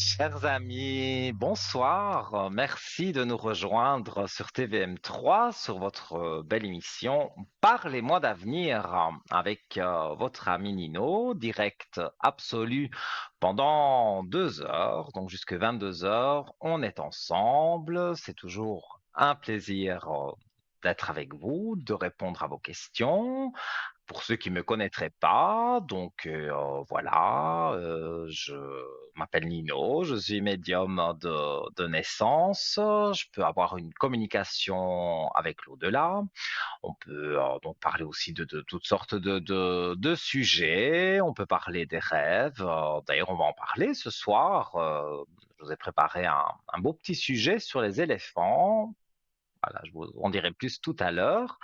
Chers amis, bonsoir. Merci de nous rejoindre sur TVM3 sur votre belle émission Parlez-moi d'avenir avec votre ami Nino, direct absolu pendant 2 heures, donc jusque 22 heures. On est ensemble. C'est toujours un plaisir d'être avec vous, de répondre à vos questions. Pour ceux qui me connaîtraient pas, donc voilà, je m'appelle Nino, je suis médium de naissance. Je peux avoir une communication avec l'au-delà. On peut donc parler aussi de toutes sortes de sujets. On peut parler des rêves. D'ailleurs, on va en parler ce soir. Je vous ai préparé un beau petit sujet sur les éléphants. Voilà, je vous en dirai plus tout à l'heure.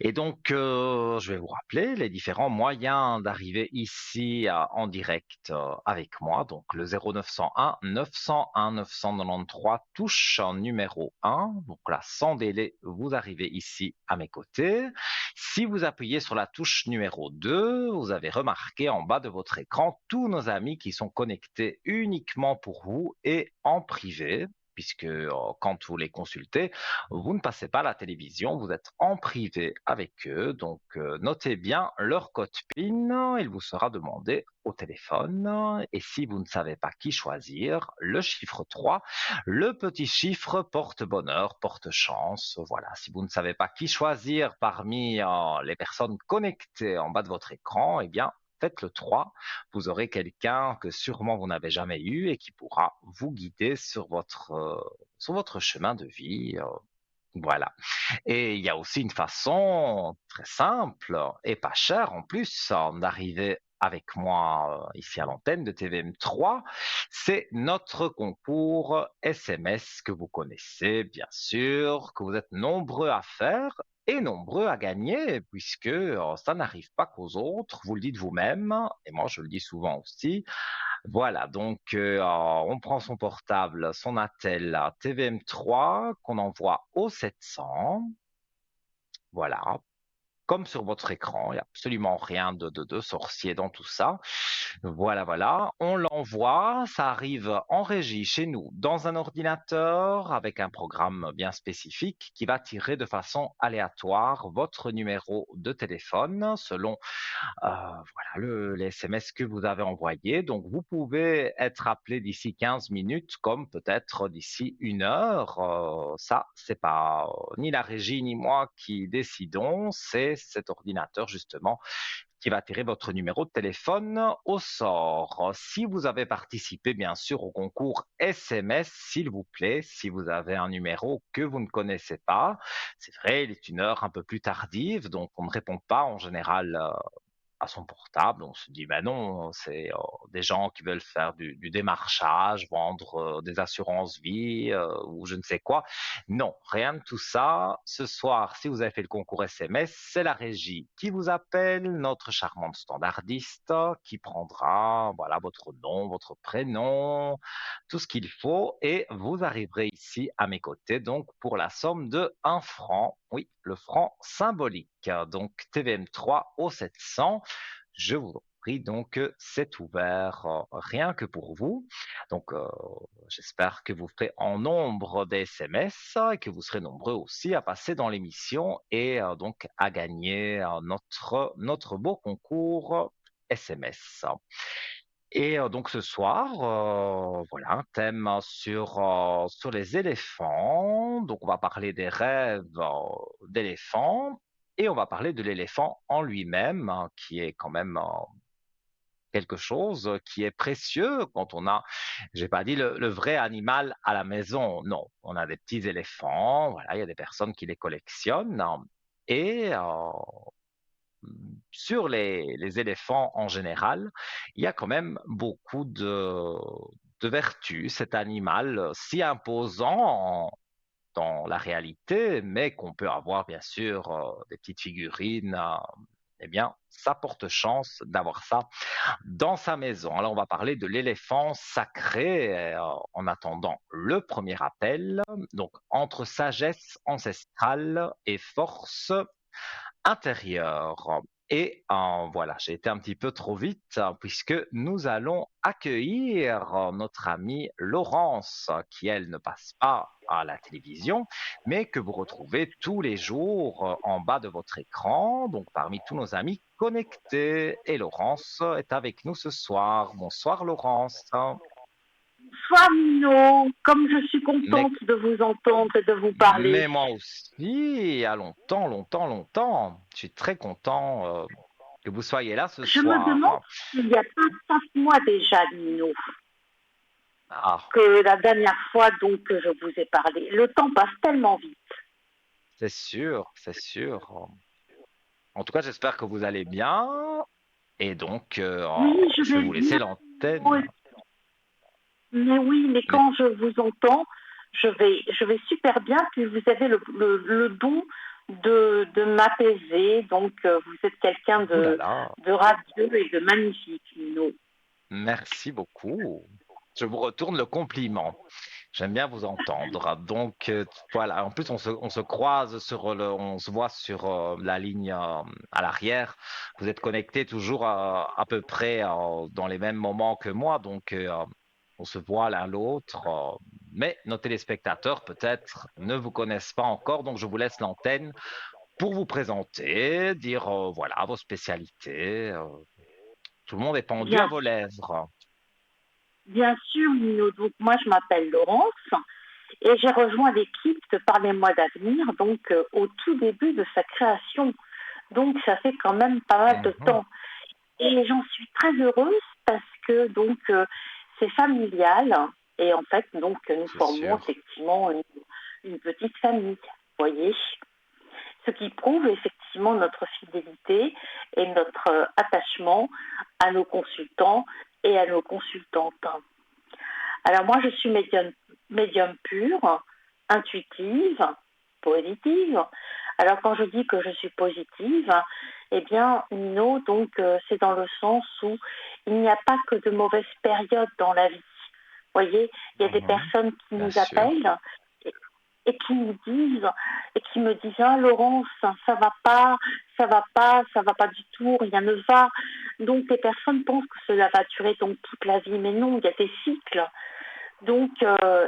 Et donc, je vais vous rappeler les différents moyens d'arriver ici en direct avec moi. Donc, le 0901 901 993 touche en numéro 1. Donc là, sans délai, vous arrivez ici à mes côtés. Si vous appuyez sur la touche numéro 2, vous avez remarqué en bas de votre écran tous nos amis qui sont connectés uniquement pour vous et en privé, puisque quand vous les consultez, vous ne passez pas à la télévision, vous êtes en privé avec eux, donc notez bien leur code PIN, il vous sera demandé au téléphone. Et si vous ne savez pas qui choisir, le chiffre 3, le petit chiffre porte bonheur, porte chance. Voilà, si vous ne savez pas qui choisir parmi les personnes connectées en bas de votre écran, eh bien, faites le 3. Vous aurez quelqu'un que sûrement vous n'avez jamais eu et qui pourra vous guider sur votre chemin de vie. Voilà. Et il y a aussi une façon très simple et pas chère en plus d'arriver avec moi ici à l'antenne de TVM3. C'est notre concours SMS que vous connaissez bien sûr, que vous êtes nombreux à faire et nombreux à gagner, puisque ça n'arrive pas qu'aux autres, vous le dites vous-même, et moi je le dis souvent aussi. Voilà, donc on prend son portable, son attel TVM3 qu'on envoie au 700. Voilà, comme sur votre écran, il n'y a absolument rien de sorcier dans tout ça. Voilà, voilà, on l'envoie, ça arrive en régie chez nous dans un ordinateur avec un programme bien spécifique qui va tirer de façon aléatoire votre numéro de téléphone selon voilà les SMS que vous avez envoyés. Donc, vous pouvez être appelé d'ici 15 minutes, comme peut-être d'ici 1 heure. Ça, c'est pas ni la régie ni moi qui décidons, c'est cet ordinateur justement qui va tirer votre numéro de téléphone au sort. Si vous avez participé, bien sûr, au concours SMS, s'il vous plaît, si vous avez un numéro que vous ne connaissez pas, c'est vrai, il est 1 heure un peu plus tardive, donc on ne répond pas en général à son portable. On se dit, ben non, c'est des gens qui veulent faire du démarchage, vendre des assurances vie ou je ne sais quoi. Non, rien de tout ça. Ce soir, si vous avez fait le concours SMS, c'est la régie qui vous appelle, notre charmante standardiste, qui prendra voilà, votre nom, votre prénom, tout ce qu'il faut, et vous arriverez ici à mes côtés, donc pour la somme de 1 franc. Oui, le franc symbolique. Donc TVM3 au 700. Je vous prie, donc c'est ouvert rien que pour vous. Donc j'espère que vous ferez en nombre des SMS et que vous serez nombreux aussi à passer dans l'émission et donc à gagner notre beau concours SMS. Et donc ce soir, voilà un thème sur les éléphants. Donc on va parler des rêves d'éléphants et on va parler de l'éléphant en lui-même, hein, qui est quand même quelque chose qui est précieux quand on a, j'ai pas dit le vrai animal à la maison, non, on a des petits éléphants, voilà, il y a des personnes qui les collectionnent, hein, et sur les éléphants en général, il y a quand même beaucoup de vertus. Cet animal si imposant dans la réalité, mais qu'on peut avoir bien sûr des petites figurines, eh bien, ça porte chance d'avoir ça dans sa maison. Alors, on va parler de l'éléphant sacré en attendant le premier appel. Donc, entre sagesse ancestrale et force intérieur. Et voilà, j'ai été un petit peu trop vite puisque nous allons accueillir notre amie Laurence, qui elle ne passe pas à la télévision, mais que vous retrouvez tous les jours en bas de votre écran, donc parmi tous nos amis connectés. Et Laurence est avec nous ce soir. Bonsoir Laurence. Bonsoir Nino, comme je suis Mais, contente de vous entendre et de vous parler. mais moi aussi, il y a longtemps, longtemps, longtemps. Je suis très content que vous soyez là ce Je me demande soir. s'il n'y a pas 5 mois déjà, Nino, Ah. que la dernière fois donc que je vous ai parlé. Le temps passe tellement vite. C'est sûr, c'est sûr. En tout cas, j'espère que vous allez bien. Et donc, Oui, je je vais vais vous laisser bien, l'antenne. mais oui, mais Mais, quand je vous entends, je vais super bien. Puis vous avez le don de m'apaiser. Donc vous êtes quelqu'un ouh là là, de radieux et de magnifique, Nino. merci beaucoup. Je vous retourne le compliment. J'aime bien vous entendre. Donc, voilà. En plus, on se croise on se voit sur la ligne à l'arrière. Vous êtes connectés toujours à peu près dans les mêmes moments que moi. Donc, on se voit l'un l'autre. Mais nos téléspectateurs, peut-être, ne vous connaissent pas encore. Donc, je vous laisse l'antenne pour vous présenter, dire, voilà, vos spécialités. Tout le monde est pendu à Bien vos lèvres. Bien sûr, Nino. Donc, moi, je m'appelle Laurence et j'ai rejoint l'équipe de Par les mois d'avenir, donc au tout début de sa création. Donc, ça fait quand même pas mal de Mhm, temps. Et j'en suis très heureuse parce que donc c'est familial et en fait, donc nous c'est formons sûr. effectivement une petite famille, voyez. Ce qui prouve effectivement notre fidélité et notre attachement à nos consultants et à nos consultantes. Alors moi, je suis médium pure, intuitive, positive. Alors quand je dis que je suis positive, eh bien, non, donc c'est dans le sens où il n'y a pas que de mauvaises périodes dans la vie. Vous voyez, il y a des Mhm, personnes qui bien nous sûr. appellent et qui nous disent et qui me disent ah Laurence, ça va pas du tout, rien ne va. Donc les personnes pensent que cela va durer donc toute la vie, mais non, il y a des cycles. Donc,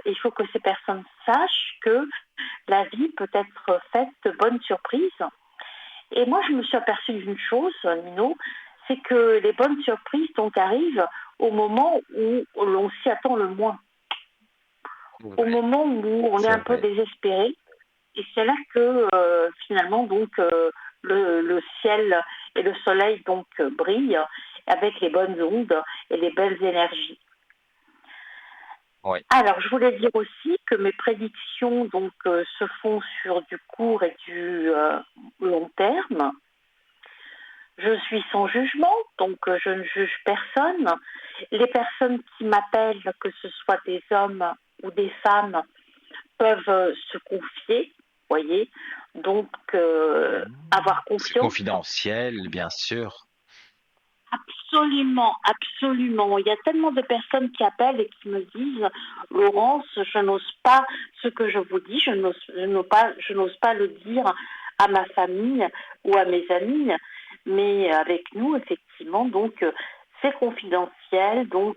il faut que ces personnes sachent que la vie peut être faite de bonnes surprises. Et moi, je me suis aperçue d'une chose, Nino, c'est que les bonnes surprises donc arrivent au moment où l'on s'y attend le moins, au Ouais, moment où on est c'est un peu vrai. désespéré. Et c'est là que finalement donc le ciel et le soleil donc brillent avec les bonnes ondes et les belles énergies. Oui. Alors, je voulais dire aussi que mes prédictions donc se font sur du court et du long terme. Je suis sans jugement, donc je ne juge personne. Les personnes qui m'appellent, que ce soit des hommes ou des femmes, peuvent se confier, voyez, donc avoir C'est confiance. confidentiel, bien sûr. Absolument, absolument. Il y a tellement de personnes qui appellent et qui me disent, Laurence, je n'ose pas ce que je vous dis, je n'ose pas le dire à ma famille ou à mes amis, mais avec nous, effectivement, donc c'est confidentiel, donc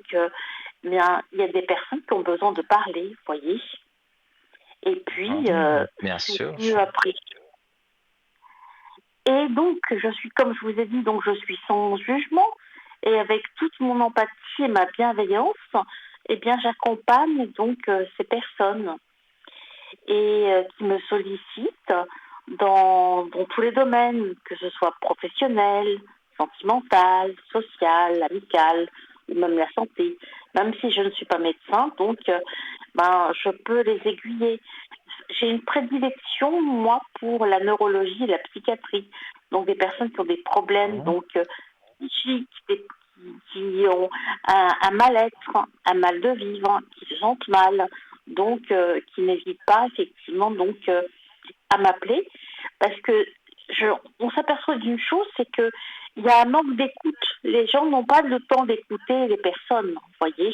bien, il y a des personnes qui ont besoin de parler, vous voyez. Et puis, Bien c'est sûr. mieux après. Et donc, je suis, comme je vous ai dit, donc je suis sans jugement et avec toute mon empathie et ma bienveillance, eh bien, j'accompagne donc ces personnes et qui me sollicitent dans tous les domaines, que ce soit professionnel, sentimental, social, amical, ou même la santé. Même si je ne suis pas médecin, donc ben, je peux les aiguiller. J'ai une prédilection, moi, pour la neurologie et la psychiatrie. Donc des personnes qui ont des problèmes Mhm. donc psychiques, qui ont un mal-être, un mal de vivre, qui se sentent mal, donc qui n'hésitent pas effectivement donc à m'appeler, parce que on s'aperçoit d'une chose, c'est que il y a un manque d'écoute. Les gens n'ont pas le temps d'écouter les personnes, vous voyez.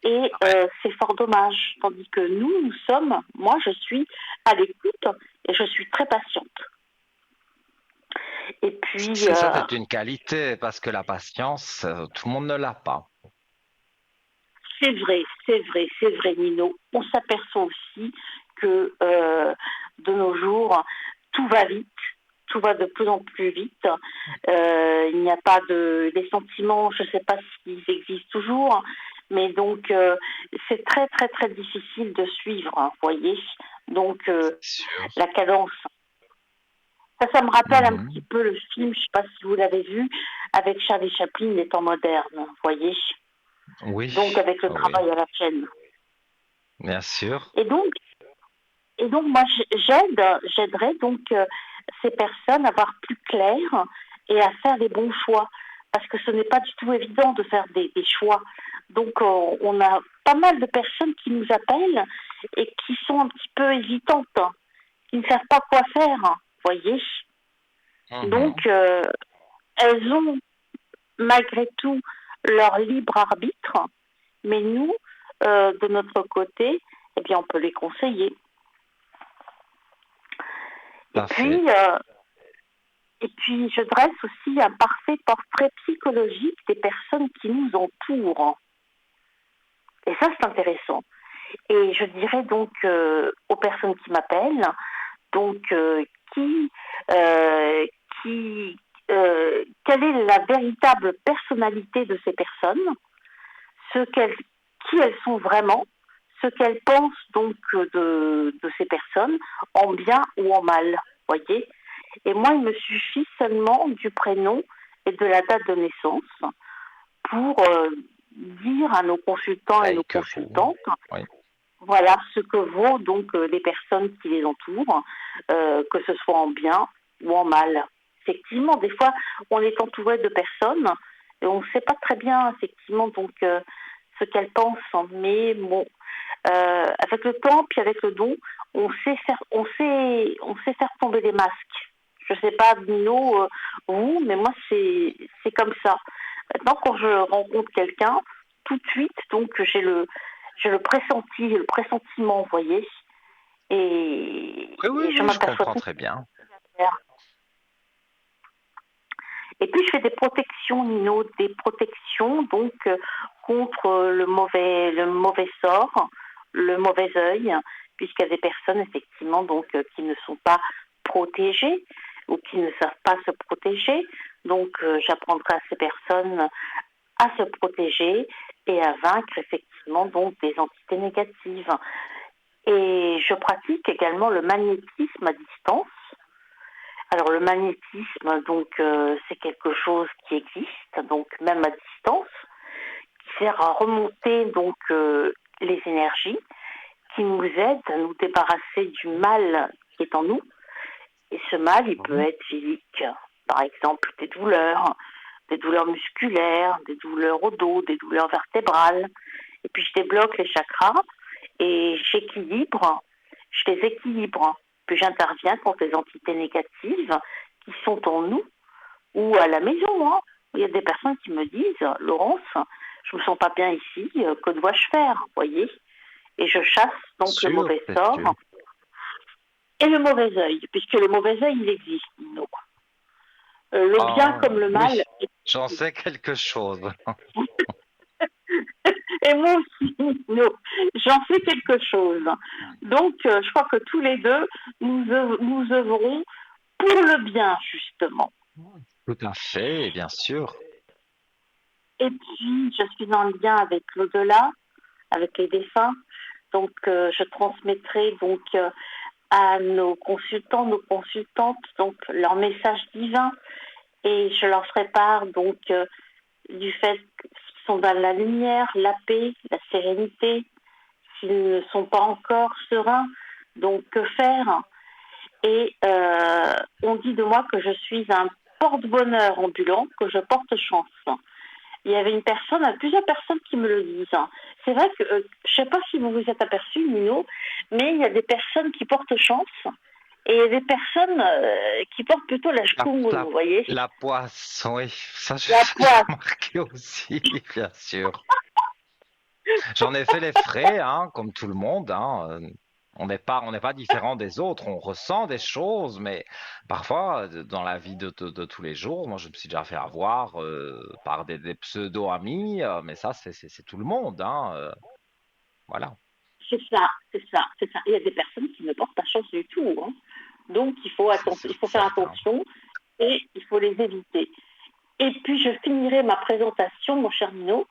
Et Ouais. c'est fort dommage. Tandis que nous sommes, moi je suis à l'écoute et je suis très patiente. Et puis, C'est ça, c'est une qualité parce que la patience, tout le monde ne l'a pas. c'est vrai, Nino. On s'aperçoit aussi que de nos jours, tout va vite, tout va de plus en plus vite. Il n'y a pas de... Les sentiments, je ne sais pas s'ils existent toujours, mais donc c'est très, très, très difficile de suivre, hein, voyez. Donc C'est sûr. la cadence. Ça me rappelle un petit Mhm. peu le film, je ne sais pas si vous l'avez vu, avec Charlie Chaplin, Les temps modernes, voyez. Oui, Donc avec le oui, travail à la chaîne. bien sûr. Et donc, moi, j'aiderais donc ces personnes à voir plus clair et à faire les bons choix. Parce que ce n'est pas du tout évident de faire des choix. Donc, on a pas mal de personnes qui nous appellent et qui sont un petit peu hésitantes, hein, qui ne savent pas quoi faire, hein, voyez. Mhm. Donc, elles ont malgré tout leur libre arbitre, mais nous, de notre côté, eh bien, on peut les conseiller. Tout Et à fait. puis, euh, Et puis, je dresse aussi un parfait portrait psychologique des personnes qui nous entourent. Et ça, c'est intéressant. Et je dirais donc aux personnes qui m'appellent, donc qui, euh, qui, quelle est la véritable personnalité de ces personnes, ce qu'elles, qui elles sont vraiment, ce qu'elles pensent donc de ces personnes, en bien ou en mal, voyez. Et moi, il me suffit seulement du prénom et de la date de naissance pour dire à nos consultants et nos Pareil que vous. consultantes, Oui. voilà ce que vaut donc les personnes qui les entourent, que ce soit en bien ou en mal. Effectivement, des fois, on est entouré de personnes et on ne sait pas très bien effectivement donc ce qu'elles pensent, mais bon, avec le temps puis avec le don, on sait faire tomber les masques. Je sais pas, Nino, vous, mais moi c'est comme ça. Maintenant, quand je rencontre quelqu'un, tout de suite, donc j'ai le pressenti, le pressentiment, vous voyez, Oui, oui, et je oui, je m'aperçois comprends tout très bien. de suite. Et puis je fais des protections, Nino, des protections donc contre le mauvais sort, le mauvais œil, puisqu'il y a des personnes effectivement donc qui ne sont pas protégées ou qui ne savent pas se protéger. Donc j'apprendrai à ces personnes à se protéger et à vaincre effectivement donc des entités négatives. Et je pratique également le magnétisme à distance. Alors le magnétisme, donc c'est quelque chose qui existe, donc même à distance, qui sert à remonter donc les énergies, qui nous aide à nous débarrasser du mal qui est en nous. Et ce mal, il peut Mhm. être physique, par exemple des douleurs musculaires, des douleurs au dos, des douleurs vertébrales. Et puis je débloque les chakras et je les équilibre. Puis j'interviens contre les entités négatives qui sont en nous ou à la maison. Hein. Il y a des personnes qui me disent, Laurence, je me sens pas bien ici, que dois-je faire, voyez. Et je chasse donc le Sûr, mauvais c'est sort sûr. et le mauvais œil, puisque le mauvais œil, il existe. Donc, le bien Ah, comme le oui, mal. j'en sais quelque chose. Et moi aussi, nous, j'en sais quelque chose. Donc, je crois que tous les deux, nous œuvrons pour le bien, justement. Tout à fait, bien sûr. Et puis, je suis en lien avec l'au-delà, avec les défunts. Donc, je transmettrai donc à nos consultants, nos consultantes, donc leur message divin, et je leur ferai part donc du fait qu'ils sont dans la lumière, la paix, la sérénité, s'ils ne sont pas encore sereins, donc que faire. Et on dit de moi que je suis un porte-bonheur ambulant, que je porte chance. Il y avait plusieurs personnes qui me le disent. C'est vrai que, je ne sais pas si vous vous êtes aperçu, Nino, mais il y a des personnes qui portent chance et il y a des personnes qui portent plutôt la La, schkoum, la, vous voyez, la poisse, oui, ça la j'ai poisse. remarqué aussi, bien sûr. J'en ai fait les frais, hein, comme tout le monde, hein. On n'est pas différent des autres. On ressent des choses, mais parfois, dans la vie de tous les jours, moi, je me suis déjà fait avoir par des pseudo-amis, mais ça, c'est tout le monde, hein, voilà. C'est ça, c'est ça, c'est ça. Il y a des personnes qui ne portent pas chance du tout, hein. Donc C'est il faut faire certain. attention et il faut les éviter. Et puis je finirai ma présentation, mon cher Nino,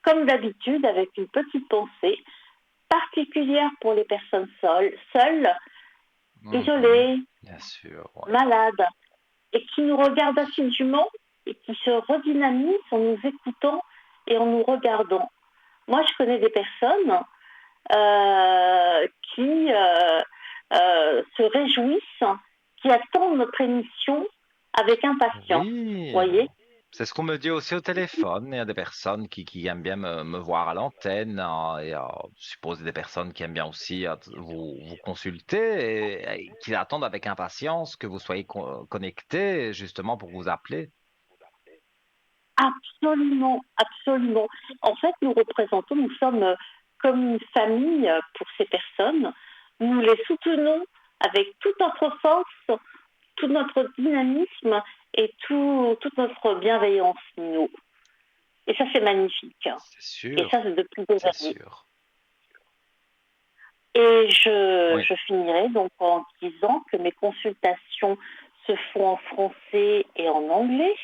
comme d'habitude, avec une petite pensée particulière pour les personnes seules, Mhm. isolées, Bien sûr, ouais. malades, et qui nous regardent assidûment et qui se redynamisent en nous écoutant et en nous regardant. Moi, je connais des personnes qui se réjouissent, qui attendent notre émission avec impatience. Oui, Voyez. c'est ce qu'on me dit aussi au téléphone. Il y a des personnes qui aiment bien me voir à l'antenne, et je suppose des personnes qui aiment bien aussi vous consulter et qui attendent avec impatience que vous soyez connectés justement pour vous appeler. Absolument, absolument. En fait, nous représentons, nous sommes comme une famille pour ces personnes. Nous les soutenons avec toute notre force, tout notre dynamisme et toute notre bienveillance, nous. Et ça, c'est magnifique. C'est Et ça, sûr, c'est depuis des c'est années. sûr. Et Oui, je finirai donc en disant que mes consultations se font en français et en anglais.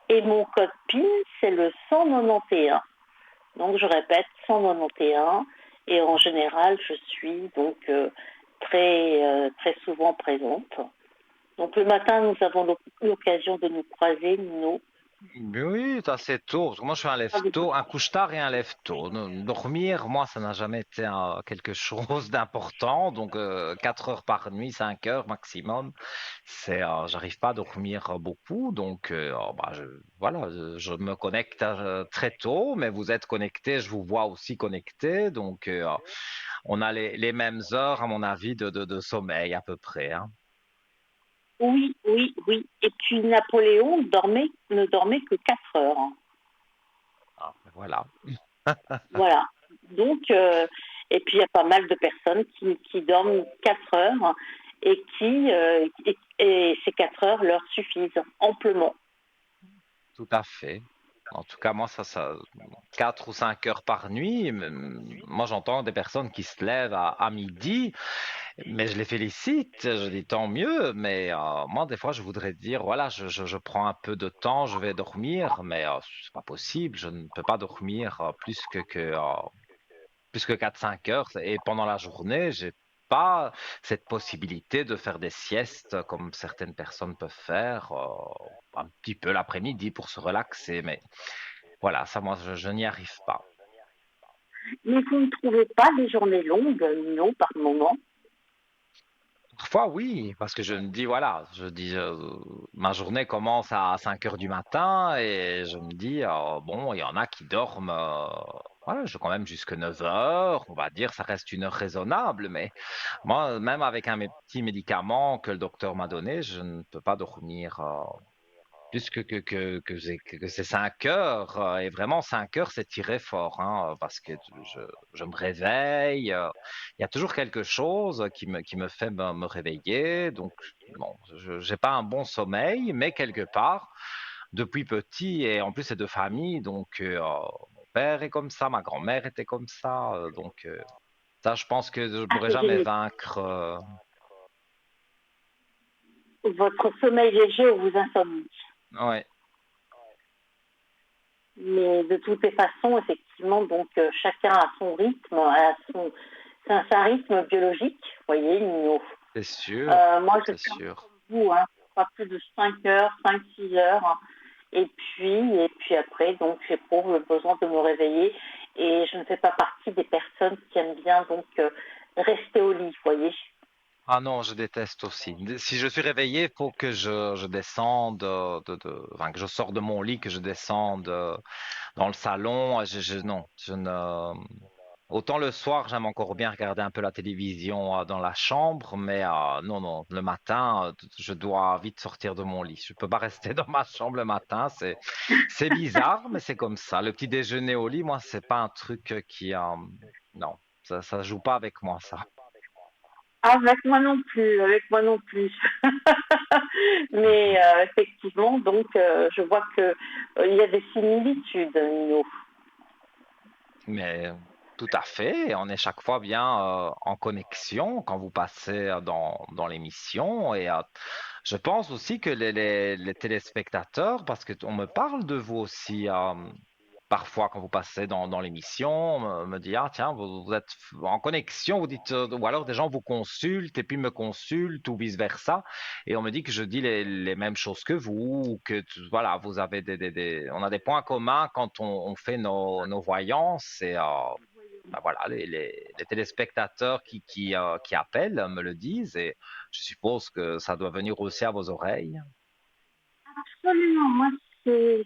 Et mon code PIN, c'est le 191. Donc je répète, 191. Et en général, je suis donc très souvent présente. Donc le matin, nous avons l'occasion de nous croiser, nous. mais oui, c'est assez tôt. Parce que moi, je suis un lève-tôt, un couche-tard et un lève-tôt. Dormir, moi, ça n'a jamais été quelque chose d'important. Donc, 4 heures par nuit, 5 heures maximum. J'arrive pas à dormir beaucoup. Donc, bah, voilà, je me connecte très tôt, mais vous êtes connecté, je vous vois aussi connecté. Donc, on a les mêmes heures, à mon avis, de sommeil à peu près, hein. Oui, oui, oui. Et puis Napoléon ne dormait que 4 heures, hein. Ah, voilà. Voilà. Donc, et puis il y a pas mal de personnes qui dorment 4 heures et ces 4 heures leur suffisent amplement. Tout à fait. En tout cas, moi, 4 ou 5 heures par nuit. Moi, j'entends des personnes qui se lèvent à midi, mais je les félicite. Je dis tant mieux. Mais moi, des fois, je voudrais dire, voilà, je prends un peu de temps, je vais dormir, mais c'est pas possible. Je ne peux pas dormir plus que 4 5 heures. Et pendant la journée, j'ai pas cette possibilité de faire des siestes comme certaines personnes peuvent faire un petit peu l'après-midi pour se relaxer. Mais voilà, ça, moi, je n'y arrive pas. Mais vous ne trouvez pas des journées longues, non, par moment? Parfois, oui, parce que je me dis, voilà, ma journée commence à 5 heures du matin et je me dis, bon, il y en a qui dorment, voilà, je quand même jusque 9 heures, on va dire, ça reste une heure raisonnable, mais moi, même avec un petit médicament que le docteur m'a donné, je ne peux pas dormir plus que ces 5 heures. Et vraiment, 5 heures, c'est tiré fort, hein, parce que je me réveille. Il y a toujours quelque chose qui me fait me réveiller. Donc, bon, je n'ai pas un bon sommeil, mais quelque part, depuis petit, et en plus, c'est de famille. Donc, mon père est comme ça, ma grand-mère était comme ça. Donc, ça, je pense que je ne Ah, pourrais c'est jamais génial. vaincre. Votre sommeil léger ou vos insomnies. Ouais, Mais de toutes les façons, effectivement, donc chacun a son rythme, c'est un rythme biologique, vous voyez, c'est sûr, moi, je c'est suis un peu sûr. comme vous, hein, pas plus de 5 heures, 5 6 heures, hein. Et puis après, donc, j'éprouve le besoin de me réveiller. Et je ne fais pas partie des personnes qui aiment bien, donc, rester au lit, vous voyez. Ah non, je déteste aussi. Si je suis réveillé, il faut que je descende, enfin, que je sors de mon lit, que je descende dans le salon. Non, je ne. Autant le soir, j'aime encore bien regarder un peu la télévision dans la chambre, mais non, non, le matin, je dois vite sortir de mon lit. Je peux pas rester dans ma chambre le matin. C'est bizarre, mais c'est comme ça. Le petit déjeuner au lit, moi, c'est pas un truc non. Ça joue pas avec moi, ça. Avec moi non plus, avec moi non plus. Mais Mhm. effectivement, donc, je vois que il y a des similitudes, Nino. Mais tout à fait, on est chaque fois bien en connexion quand vous passez dans l'émission. Et je pense aussi que les téléspectateurs, parce qu'on me parle de vous aussi parfois quand vous passez dans l'émission, on me dit, ah tiens, vous êtes en connexion, vous dites, ou alors des gens vous consultent et puis me consultent ou vice-versa. Et on me dit que je dis les mêmes choses que vous, ou que voilà, vous avez on a des points communs quand on fait nos voyances. Et ben voilà, les téléspectateurs qui appellent me le disent, et je suppose que ça doit venir aussi à vos oreilles. Absolument. Moi, c'est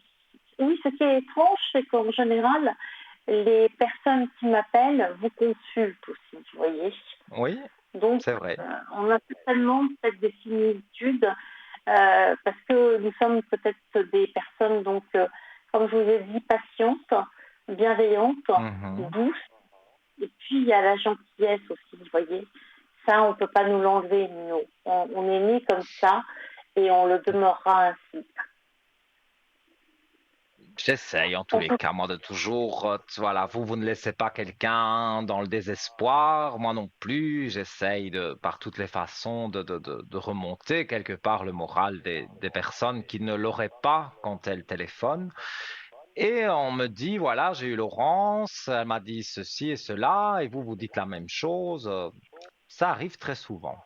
oui, ce qui est étrange, c'est qu'en général, les personnes qui m'appellent vous consultent aussi, vous voyez. Oui, Donc, c'est vrai. on a certainement peut-être des similitudes parce que nous sommes peut-être des personnes, donc, comme je vous ai dit, patientes, bienveillantes, Mhm. douces. Et puis, il y a la gentillesse aussi, vous voyez. Ça, on ne peut pas nous l'enlever, nous. On est né comme ça et on le demeurera ainsi. J'essaye en tous En les tout cas, moi, de toujours, voilà, vous ne laissez pas quelqu'un dans le désespoir, moi non plus, j'essaye par toutes les façons de remonter quelque part le moral des personnes qui ne l'auraient pas quand elles téléphonent. Et on me dit, voilà, j'ai eu Laurence, elle m'a dit ceci et cela, et vous dites la même chose. Ça arrive très souvent.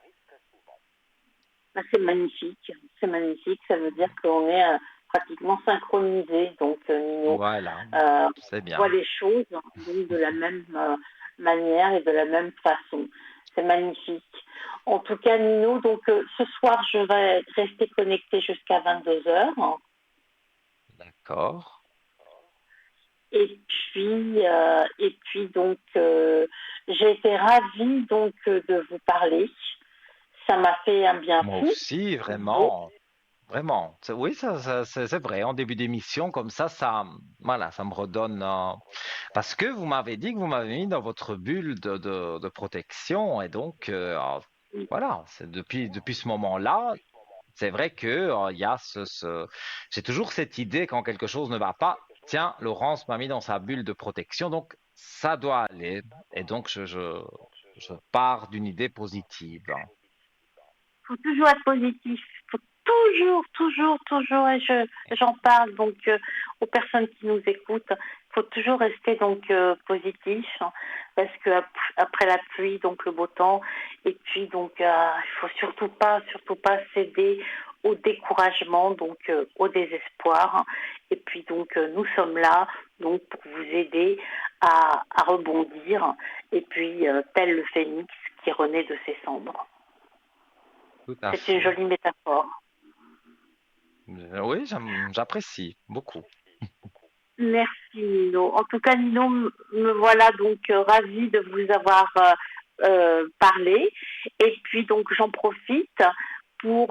bah, c'est magnifique. C'est magnifique. Ça veut dire qu'on est pratiquement synchronisés. Donc, Nino, Voilà, on c'est voit bien. les choses donc, de la même manière et de la même façon. C'est magnifique. En tout cas, Nino, donc ce soir, je vais rester connectée jusqu'à 22 heures. D'accord. Et puis donc, j'ai été ravie donc de vous parler. Ça m'a fait un bien Moi fou. aussi, Donc, vraiment. Vraiment, oui, c'est vrai. En début d'émission, comme ça, voilà, ça me redonne. Parce que vous m'avez dit que vous m'avez mis dans votre bulle de protection, et donc, voilà, c'est depuis ce moment-là, c'est vrai que il y a j'ai toujours cette idée quand quelque chose ne va pas. Tiens, Laurence m'a mis dans sa bulle de protection, donc ça doit aller. Et donc, je pars d'une idée positive. faut toujours être positif. Faut toujours, toujours, toujours, et j'en parle donc aux personnes qui nous écoutent. Il faut toujours rester donc positif parce que après la pluie, donc le beau temps. Et puis donc il faut surtout pas céder au découragement, donc au désespoir. Et puis donc nous sommes là donc pour vous aider à rebondir. Et puis tel le phénix qui renaît de ses cendres. Tout à C'est une fait. jolie métaphore. Oui, j'apprécie beaucoup. Merci Nino. En tout cas, Nino, me voilà donc ravie de vous avoir parlé. Et puis donc j'en profite pour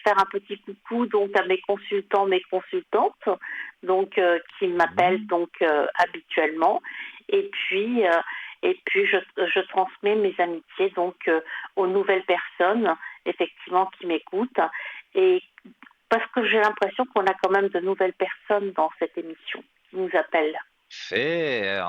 faire un petit coucou donc à mes consultants, mes consultantes, donc qui m'appellent Oui, donc habituellement. Et puis je transmets mes amitiés donc aux nouvelles personnes effectivement qui m'écoutent et parce que j'ai l'impression qu'on a quand même de nouvelles personnes dans cette émission qui nous appellent. fait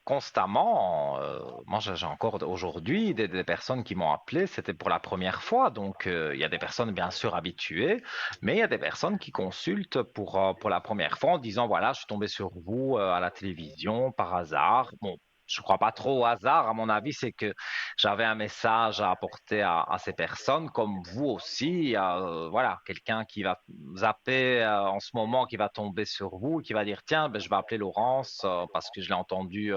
constamment. Moi, j'ai encore aujourd'hui des personnes qui m'ont appelé. C'était pour la première fois, donc il y a des personnes bien sûr habituées, mais il y a des personnes qui consultent pour la première fois en disant voilà, je suis tombé sur vous à la télévision par hasard. Bon. Je crois pas trop au hasard. À mon avis, c'est que j'avais un message à apporter à ces personnes, comme vous aussi. Voilà, quelqu'un qui va zapper en ce moment, qui va tomber sur vous, qui va dire tiens, ben, je vais appeler Laurence parce que j'ai entendu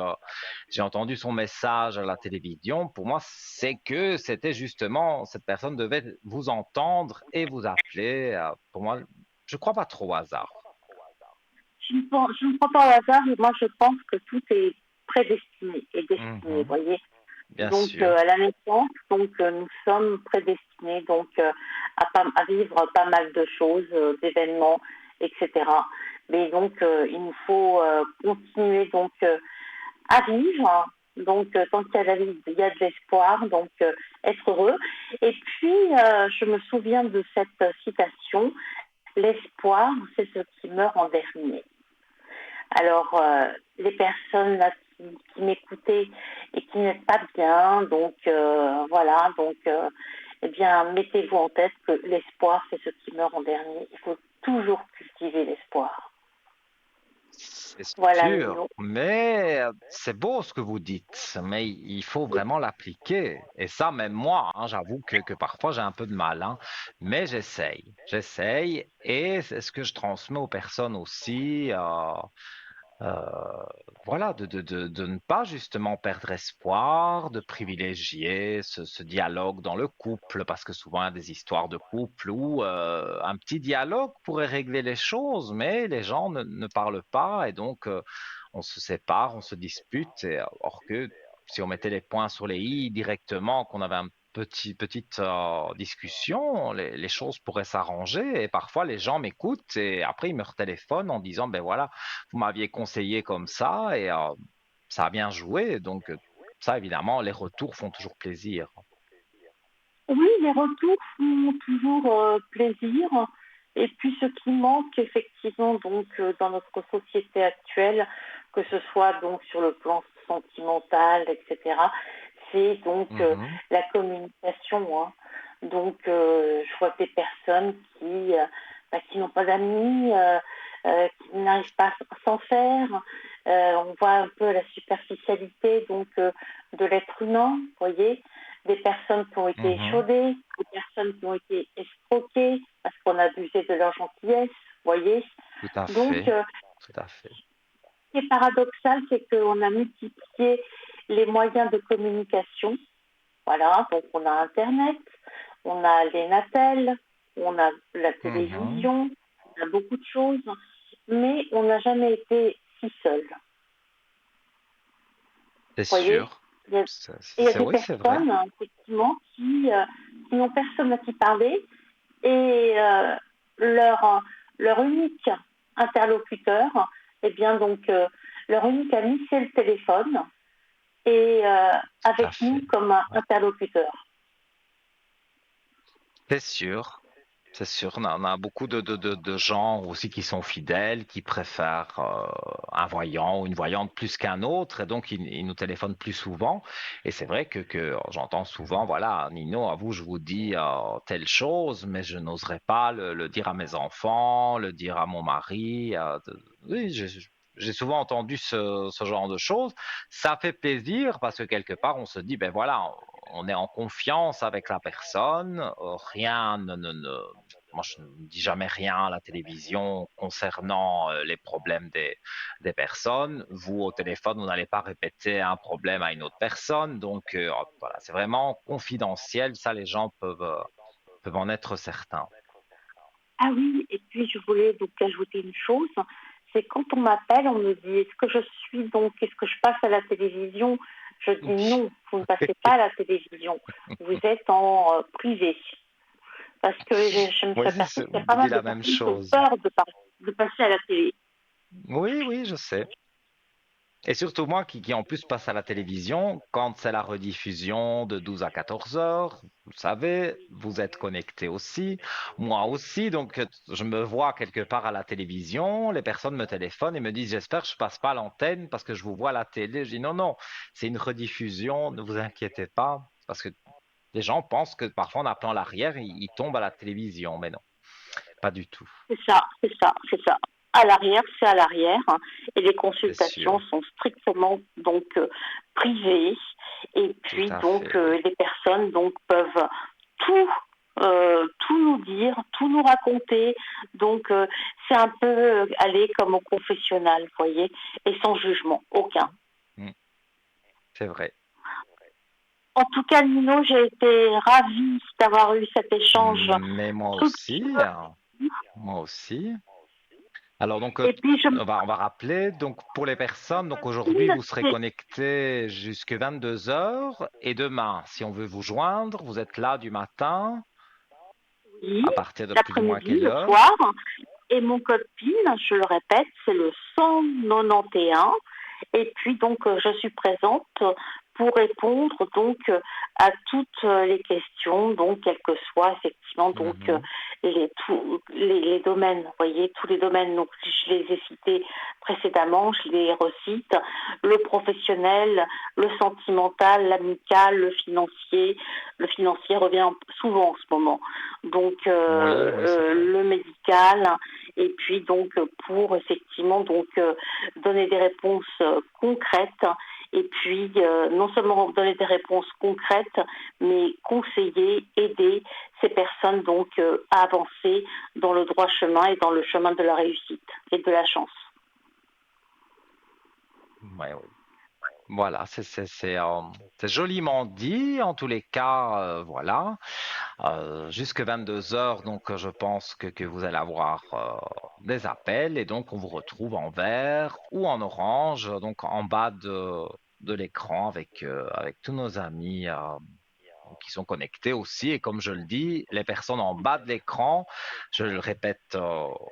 son message à la télévision. Pour moi, c'est que c'était justement cette personne devait vous entendre et vous appeler. Pour moi, je crois pas trop au hasard. Je ne crois pas au hasard, mais moi je pense que tout est prédestiné et destiné, vous Mhm, voyez. bien Donc sûr, à la naissance, donc nous sommes prédestinés donc à vivre pas mal de choses, d'événements, etc. Mais donc il nous faut continuer donc à vivre, Donc, tant qu'il y a la vie, il y a de l'espoir, donc être heureux. Et puis, je me souviens de cette citation, l'espoir, c'est ce qui meurt en dernier. Alors, les personnes là, qui m'écoutaient et qui n'êtes pas bien, donc voilà, donc eh bien, mettez-vous en tête que l'espoir, c'est ce qui meurt en dernier. Il faut toujours cultiver l'espoir. C'est Voilà, sûr, Nino. mais c'est beau ce que vous dites, mais il faut vraiment l'appliquer. Et ça, même moi, hein, j'avoue que parfois j'ai un peu de mal, hein, mais j'essaye, et c'est ce que je transmets aux personnes aussi. Euh, voilà, de ne pas justement perdre espoir, de privilégier ce dialogue dans le couple, parce que souvent il y a des histoires de couple où un petit dialogue pourrait régler les choses, mais les gens ne parlent pas, et donc on se sépare, on se dispute, or que si on mettait les points sur les i directement, qu'on avait un petite discussion, les choses pourraient s'arranger, et parfois les gens m'écoutent et après ils me retéléphonent en disant ben voilà, vous m'aviez conseillé comme ça, et ça a bien joué. Donc, ça, évidemment, les retours font toujours plaisir. Oui, les retours font toujours plaisir. Et puis, ce qui manque effectivement donc dans notre société actuelle, que ce soit donc sur le plan sentimental, etc., c'est donc Mhm, la communication, hein. Donc, je vois des personnes qui n'ont pas d'amis, qui n'arrivent pas à s'en faire. On voit un peu la superficialité donc de l'être humain, vous voyez, des personnes qui ont été mhm. échaudées, des personnes qui ont été escroquées parce qu'on a abusé de leur gentillesse, vous voyez. Tout à Donc, fait, tout à fait. ce qui est paradoxal, c'est qu'on a multiplié les moyens de communication. Voilà, donc on a Internet, on a les Natel, on a la Mhm. télévision, on a beaucoup de choses, mais on n'a jamais été si seul. C'est Vous voyez, sûr. il y a des Oui, c'est vrai. personnes, effectivement, qui n'ont personne à qui parler et leur, leur unique interlocuteur, eh bien donc leur unique ami, c'est le téléphone et Tout à avec nous fait. comme un Ouais. interlocuteur. C'est sûr. C'est sûr, on a beaucoup de gens aussi qui sont fidèles, qui préfèrent un voyant ou une voyante plus qu'un autre, et donc ils nous téléphonent plus souvent. Et c'est vrai que j'entends souvent, voilà, Nino, à vous, je vous dis telle chose, mais je n'oserais pas le dire à mes enfants, le dire à mon mari. Oui, j'ai souvent entendu ce genre de choses. Ça fait plaisir parce que quelque part, on se dit, ben voilà, on est en confiance avec la personne, rien moi, je ne dis jamais rien à la télévision concernant les problèmes des personnes. Vous, au téléphone, vous n'allez pas répéter un problème à une autre personne. Donc, voilà, c'est vraiment confidentiel. Ça, les gens peuvent en être certains. Ah oui, et puis je voulais donc ajouter une chose, c'est quand on m'appelle, on me dit est-ce que je passe à la télévision? Je dis non, vous ne passez pas à la télévision, vous êtes en privé. Parce que je me suis Oui, aperçue qu'il y a pas vous dites mal de la même personnes qui ont chose. peur de passer à la télé. Oui, oui, je sais. Et surtout moi qui en plus passe à la télévision, quand c'est la rediffusion de 12 à 14 heures, vous savez, vous êtes connecté aussi, moi aussi, donc je me vois quelque part à la télévision, les personnes me téléphonent et me disent j'espère que je passe pas à l'antenne parce que je vous vois à la télé. Je dis non, non, c'est une rediffusion, ne vous inquiétez pas, parce que les gens pensent que parfois en appelant l'arrière, ils tombent à la télévision, mais non, pas du tout, C'est ça, c'est ça, c'est ça. À l'arrière, c'est à l'arrière, hein. Et les c'est consultations sûr, sont strictement donc privées. Et tout puis à donc fait. les personnes donc peuvent tout tout nous dire, tout nous raconter. Donc c'est un peu aller comme au confessionnal, vous voyez, et sans jugement aucun. Mm, c'est vrai. En tout cas, Nino, j'ai été ravie d'avoir eu cet échange Mais moi fructueux. aussi, hein. Moi aussi. Alors donc Et puis je me on va rappeler donc pour les personnes, donc aujourd'hui dis, vous serez c'est connectés jusqu'à 22 heures, et demain si on veut vous joindre, vous êtes là du matin oui, à partir de plus ou moins l'après-midi, quelle le heure? soir. Et mon code PIN, je le répète, c'est le 191. Et puis donc je suis présente pour répondre donc à toutes les questions, donc quels que soient effectivement donc Mhm. les domaines, vous voyez, tous les domaines, donc je les ai cités précédemment, je les recite, le professionnel, le sentimental, l'amical, le financier revient souvent en ce moment, donc Oui, oui, c'est vrai. le médical, et puis donc pour effectivement donc donner des réponses concrètes et puis non seulement donner des réponses concrètes, mais conseiller, aider ces personnes donc à avancer dans le droit chemin et dans le chemin de la réussite et de la chance. Ouais, oui. Voilà, c'est joliment dit. En tous les cas, voilà. Jusque 22 heures, donc je pense que vous allez avoir des appels et donc on vous retrouve en vert ou en orange, donc en bas de l'écran avec tous nos amis qui sont connectés aussi. Et comme je le dis, les personnes en bas de l'écran, je le répète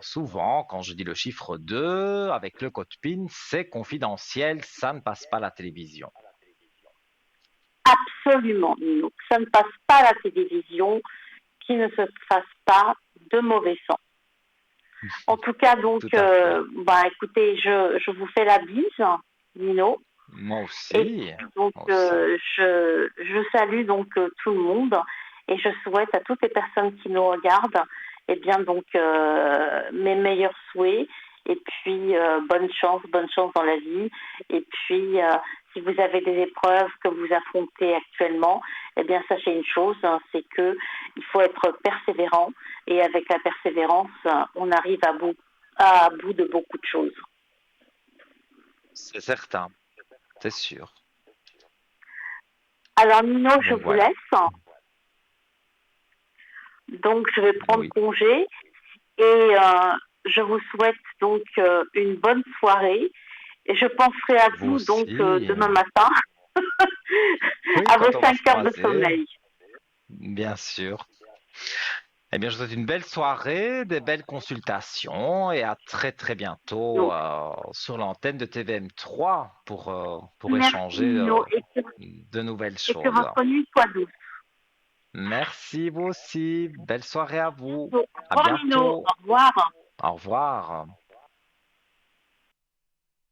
souvent, quand je dis le chiffre 2 avec le code PIN, c'est confidentiel, ça ne passe pas à la télévision. Absolument, Nino. Ça ne passe pas à la télévision, qui ne se fasse pas de mauvais sang. En tout cas, donc, Tout à fait. bah, écoutez, je vous fais la bise, Nino. Moi Et aussi, donc, moi aussi. je salue donc tout le monde et je souhaite à toutes les personnes qui nous regardent, eh bien donc mes meilleurs souhaits et puis bonne chance dans la vie. Et puis, si vous avez des épreuves que vous affrontez actuellement, eh bien sachez une chose, hein, c'est que il faut être persévérant et avec la persévérance, on arrive à bout de beaucoup de choses. C'est certain, c'est sûr. Alors Nino, je Donc vous voilà. laisse. Donc, je vais prendre Oui, congé et je vous souhaite donc une bonne soirée. Et je penserai à vous vous donc aussi. demain matin Oui, à vos quand on va se 5 heures de croiser, sommeil. bien sûr. Eh bien, je vous souhaite une belle soirée, des belles consultations et à très très bientôt Donc, sur l'antenne de TVM3 pour merci échanger Nino de nouvelles et que choses. votre nuit soit douce. Merci vous aussi. Belle soirée à vous. Au À revoir Nino, bientôt. au revoir. Au revoir.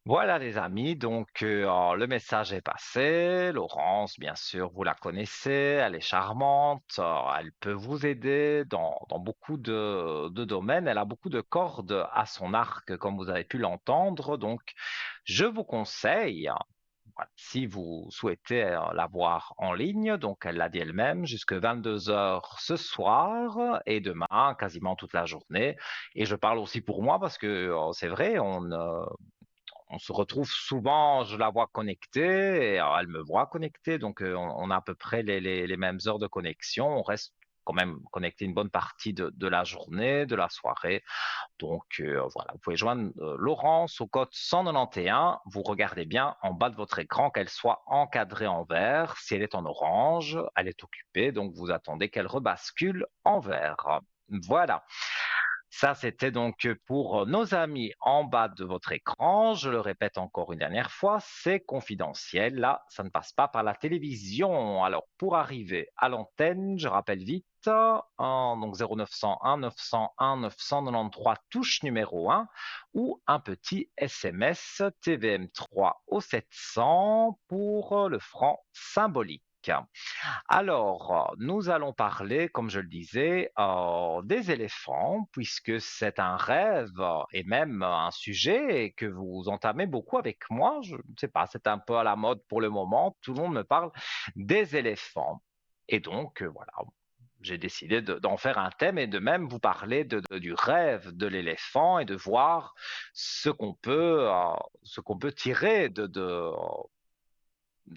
Voilà les amis, donc le message est passé. Laurence, bien sûr, vous la connaissez, elle est charmante, elle peut vous aider dans beaucoup de domaines, elle a beaucoup de cordes à son arc, comme vous avez pu l'entendre. Donc, je vous conseille, voilà, si vous souhaitez la voir en ligne, donc elle l'a dit elle-même, jusque 22 heures ce soir et demain, quasiment toute la journée. Et je parle aussi pour moi parce que c'est vrai, on se retrouve souvent, je la vois connectée, et elle me voit connectée, donc on a à peu près les mêmes heures de connexion. On reste quand même connecté une bonne partie de la journée, de la soirée. Donc voilà, vous pouvez joindre Laurence au code 191. Vous regardez bien en bas de votre écran qu'elle soit encadrée en vert. Si elle est en orange, elle est occupée, donc vous attendez qu'elle rebascule en vert. Voilà. Ça, c'était donc pour nos amis en bas de votre écran. Je le répète encore une dernière fois, c'est confidentiel. Là, ça ne passe pas par la télévision. Alors, pour arriver à l'antenne, je rappelle vite, donc 0901 901 993 touche numéro 1 ou un petit SMS TVM3 au 700 pour le franc symbolique. Alors, nous allons parler, comme je le disais, des éléphants, puisque c'est un rêve et même un sujet que vous entamez beaucoup avec moi. Je ne sais pas, c'est un peu à la mode pour le moment. Tout le monde me parle des éléphants. Et donc, voilà, j'ai décidé d'en faire un thème et de même vous parler du rêve de l'éléphant et de voir ce qu'on peut tirer de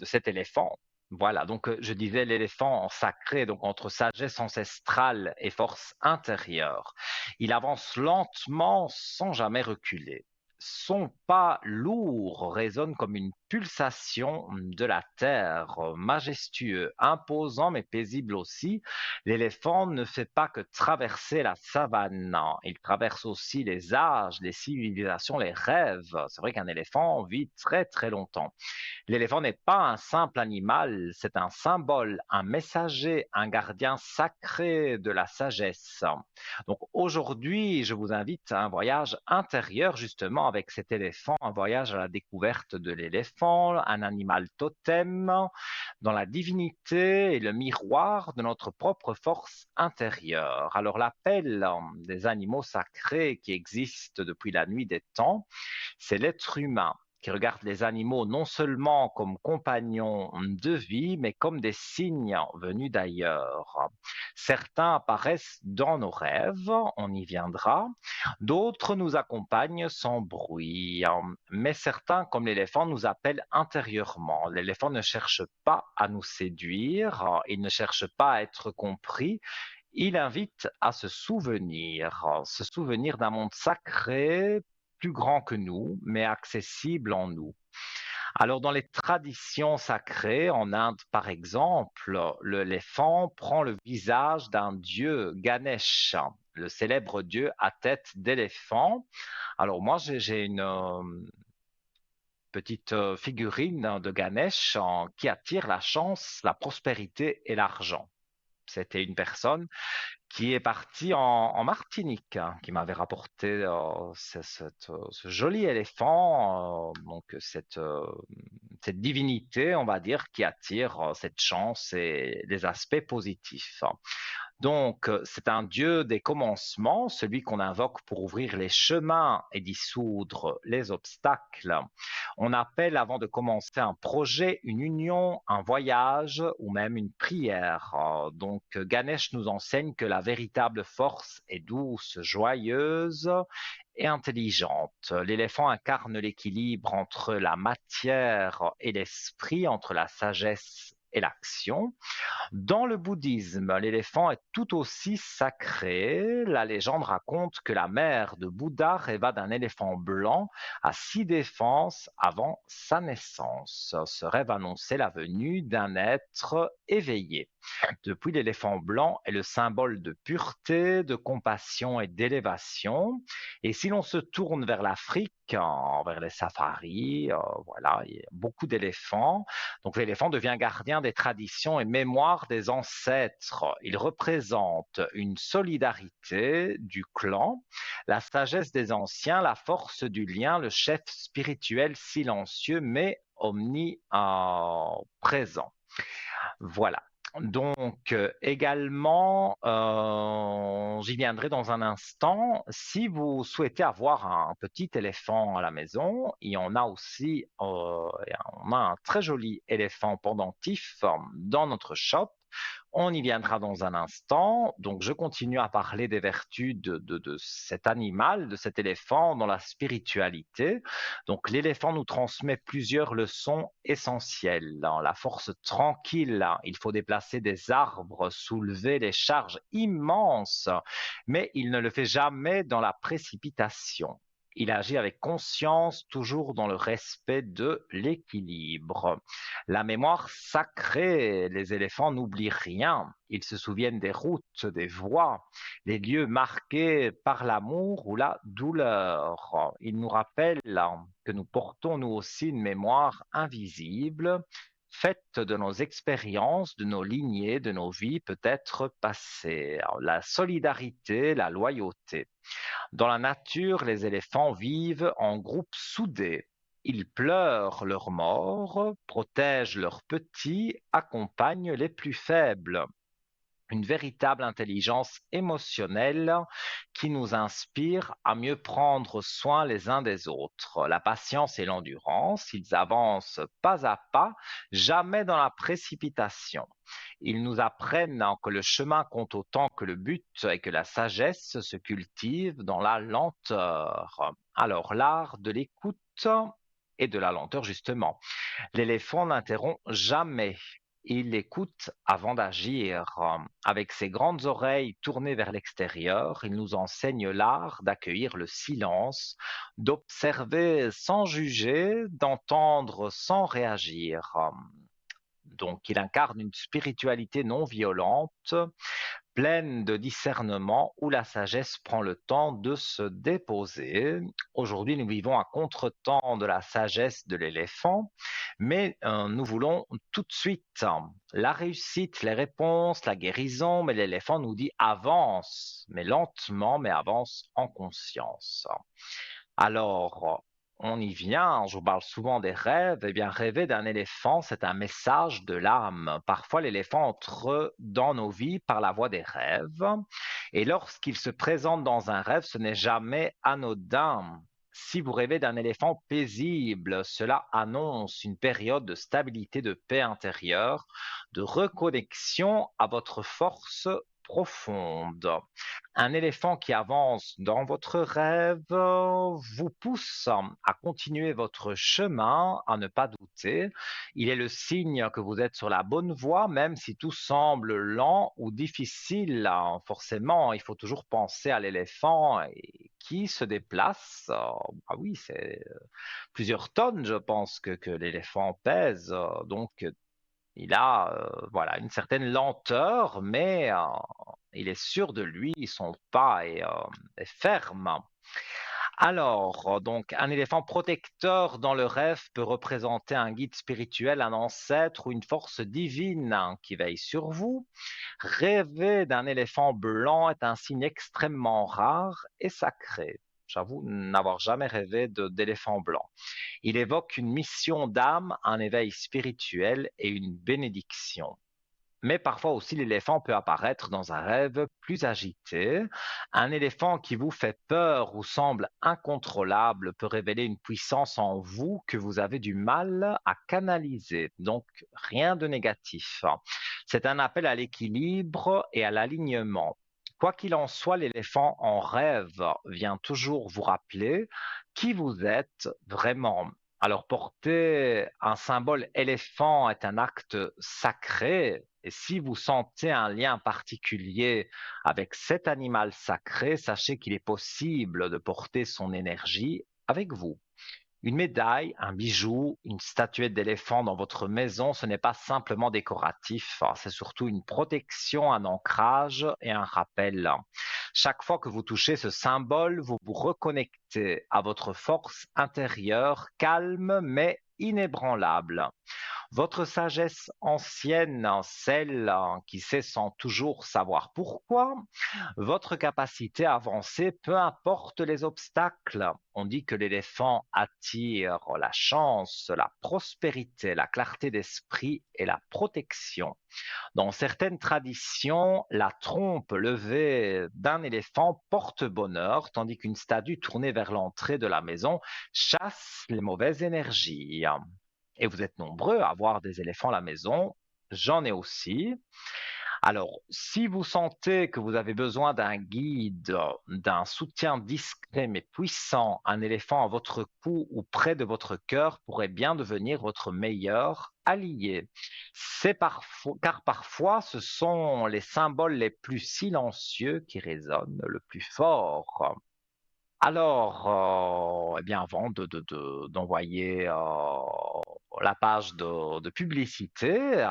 cet éléphant. Voilà, donc je disais l'éléphant sacré, donc entre sagesse ancestrale et force intérieure. Il avance lentement sans jamais reculer. son pas lourd résonne comme une pulsation de la terre, majestueux, imposant mais paisible aussi. L'éléphant ne fait pas que traverser la savane, non. Il traverse aussi les âges, les civilisations, les rêves. C'est vrai qu'un éléphant vit très très longtemps. L'éléphant n'est pas un simple animal, c'est un symbole, un messager, un gardien sacré de la sagesse. Donc aujourd'hui, je vous invite à un voyage intérieur justement avec cet éléphant, un voyage à la découverte de l'éléphant, un animal totem, dans la divinité et le miroir de notre propre force intérieure. Alors l'appel des animaux sacrés qui existent depuis la nuit des temps, c'est l'être humain qui regarde les animaux non seulement comme compagnons de vie, mais comme des signes venus d'ailleurs. Certains apparaissent dans nos rêves, on y viendra. D'autres nous accompagnent sans bruit. Mais certains, comme l'éléphant, nous appellent intérieurement. L'éléphant ne cherche pas à nous séduire, il ne cherche pas à être compris. Il invite à se souvenir d'un monde sacré, plus grand que nous, mais accessible en nous. Alors, dans les traditions sacrées, en Inde par exemple, l'éléphant prend le visage d'un dieu Ganesh, le célèbre dieu à tête d'éléphant. Alors, moi, j'ai une petite figurine de Ganesh qui attire la chance, la prospérité et l'argent. C'était une personne qui est parti en Martinique, hein, qui m'avait rapporté ce joli éléphant, donc cette divinité, on va dire, qui attire cette chance et les aspects positifs. Donc, c'est un Dieu des commencements, celui qu'on invoque pour ouvrir les chemins et dissoudre les obstacles. On appelle avant de commencer un projet, une union, un voyage ou même une prière. Donc, Ganesh nous enseigne que la véritable force est douce, joyeuse et intelligente. L'éléphant incarne l'équilibre entre la matière et l'esprit, entre la sagesse et l'action. Dans le bouddhisme, l'éléphant est tout aussi sacré. La légende raconte que la mère de Bouddha rêva d'un éléphant blanc à 6 défenses avant sa naissance. Ce rêve annonçait la venue d'un être éveillé. Depuis, l'éléphant blanc est le symbole de pureté, de compassion et d'élévation. Et si l'on se tourne vers l'Afrique, vers les safaris, voilà, il y a beaucoup d'éléphants. Donc l'éléphant devient gardien des traditions et mémoire des ancêtres. Il représente une solidarité du clan, la sagesse des anciens, la force du lien, le chef spirituel silencieux mais omniprésent. Voilà. Donc, également, j'y viendrai dans un instant. Si vous souhaitez avoir un petit éléphant à la maison, il y en a aussi, on a un très joli éléphant pendentif dans notre shop. On y viendra dans un instant. Donc, je continue à parler des vertus de cet animal, de cet éléphant dans la spiritualité. Donc, l'éléphant nous transmet plusieurs leçons essentielles. Dans la force tranquille, il faut déplacer des arbres, soulever des charges immenses, mais il ne le fait jamais dans la précipitation. Il agit avec conscience, toujours dans le respect de l'équilibre. La mémoire sacrée, les éléphants n'oublient rien. Ils se souviennent des routes, des voies, des lieux marqués par l'amour ou la douleur. Ils nous rappellent que nous portons nous aussi une mémoire invisible, faite de nos expériences, de nos lignées, de nos vies peut-être passées. Alors, la solidarité, la loyauté. Dans la nature, les éléphants vivent en groupes soudés. Ils pleurent leurs morts, protègent leurs petits, accompagnent les plus faibles. Une véritable intelligence émotionnelle qui nous inspire à mieux prendre soin les uns des autres. La patience et l'endurance, ils avancent pas à pas, jamais dans la précipitation. Ils nous apprennent que le chemin compte autant que le but et que la sagesse se cultive dans la lenteur. Alors l'art de l'écoute et de la lenteur justement. L'éléphant n'interrompt jamais. il écoute avant d'agir. Avec ses grandes oreilles tournées vers l'extérieur, il nous enseigne l'art d'accueillir le silence, d'observer sans juger, d'entendre sans réagir. Donc, il incarne une spiritualité non violente, pleine de discernement, où la sagesse prend le temps de se déposer. Aujourd'hui, nous vivons à contre-temps de la sagesse de l'éléphant, mais nous voulons tout de suite la réussite, les réponses, la guérison, mais l'éléphant nous dit avance, mais lentement, mais avance en conscience. Alors, on y vient, je vous parle souvent des rêves. Eh bien, rêver d'un éléphant, c'est un message de l'âme. Parfois, l'éléphant entre dans nos vies par la voie des rêves. Et lorsqu'il se présente dans un rêve, ce n'est jamais anodin. Si vous rêvez d'un éléphant paisible, cela annonce une période de stabilité, de paix intérieure, de reconnexion à votre force profonde. Un éléphant qui avance dans votre rêve vous pousse à continuer votre chemin, à ne pas douter. Il est le signe que vous êtes sur la bonne voie, même si tout semble lent ou difficile. Forcément, il faut toujours penser à l'éléphant qui se déplace. Ah oui, c'est plusieurs tonnes, je pense, que l'éléphant pèse. Donc, il a voilà, une certaine lenteur, mais il est sûr de lui, son pas est ferme. Alors, donc, un éléphant protecteur dans le rêve peut représenter un guide spirituel, un ancêtre ou une force divine qui veille sur vous. Rêver d'un éléphant blanc est un signe extrêmement rare et sacré. J'avoue n'avoir jamais rêvé d'éléphant blanc. Il évoque une mission d'âme, un éveil spirituel et une bénédiction. Mais parfois aussi, l'éléphant peut apparaître dans un rêve plus agité. Un éléphant qui vous fait peur ou semble incontrôlable peut révéler une puissance en vous que vous avez du mal à canaliser. Donc, rien de négatif. C'est un appel à l'équilibre et à l'alignement. Quoi qu'il en soit, l'éléphant en rêve vient toujours vous rappeler qui vous êtes vraiment. Alors, porter un symbole éléphant est un acte sacré. Et si vous sentez un lien particulier avec cet animal sacré, sachez qu'il est possible de porter son énergie avec vous. Une médaille, un bijou, une statuette d'éléphant dans votre maison, ce n'est pas simplement décoratif, c'est surtout une protection, un ancrage et un rappel. Chaque fois que vous touchez ce symbole, vous vous reconnectez à votre force intérieure, calme mais inébranlable. Votre sagesse ancienne, celle qui sait sans toujours savoir pourquoi, votre capacité à avancer, peu importe les obstacles. On dit que l'éléphant attire la chance, la prospérité, la clarté d'esprit et la protection. Dans certaines traditions, la trompe levée d'un éléphant porte bonheur, tandis qu'une statue tournée vers l'entrée de la maison chasse les mauvaises énergies. Et vous êtes nombreux à avoir des éléphants à la maison. J'en ai aussi. Alors, si vous sentez que vous avez besoin d'un guide, d'un soutien discret mais puissant, un éléphant à votre cou ou près de votre cœur pourrait bien devenir votre meilleur allié. Car parfois, ce sont les symboles les plus silencieux qui résonnent le plus fort. Alors, eh bien, avant d'envoyer la page de publicité,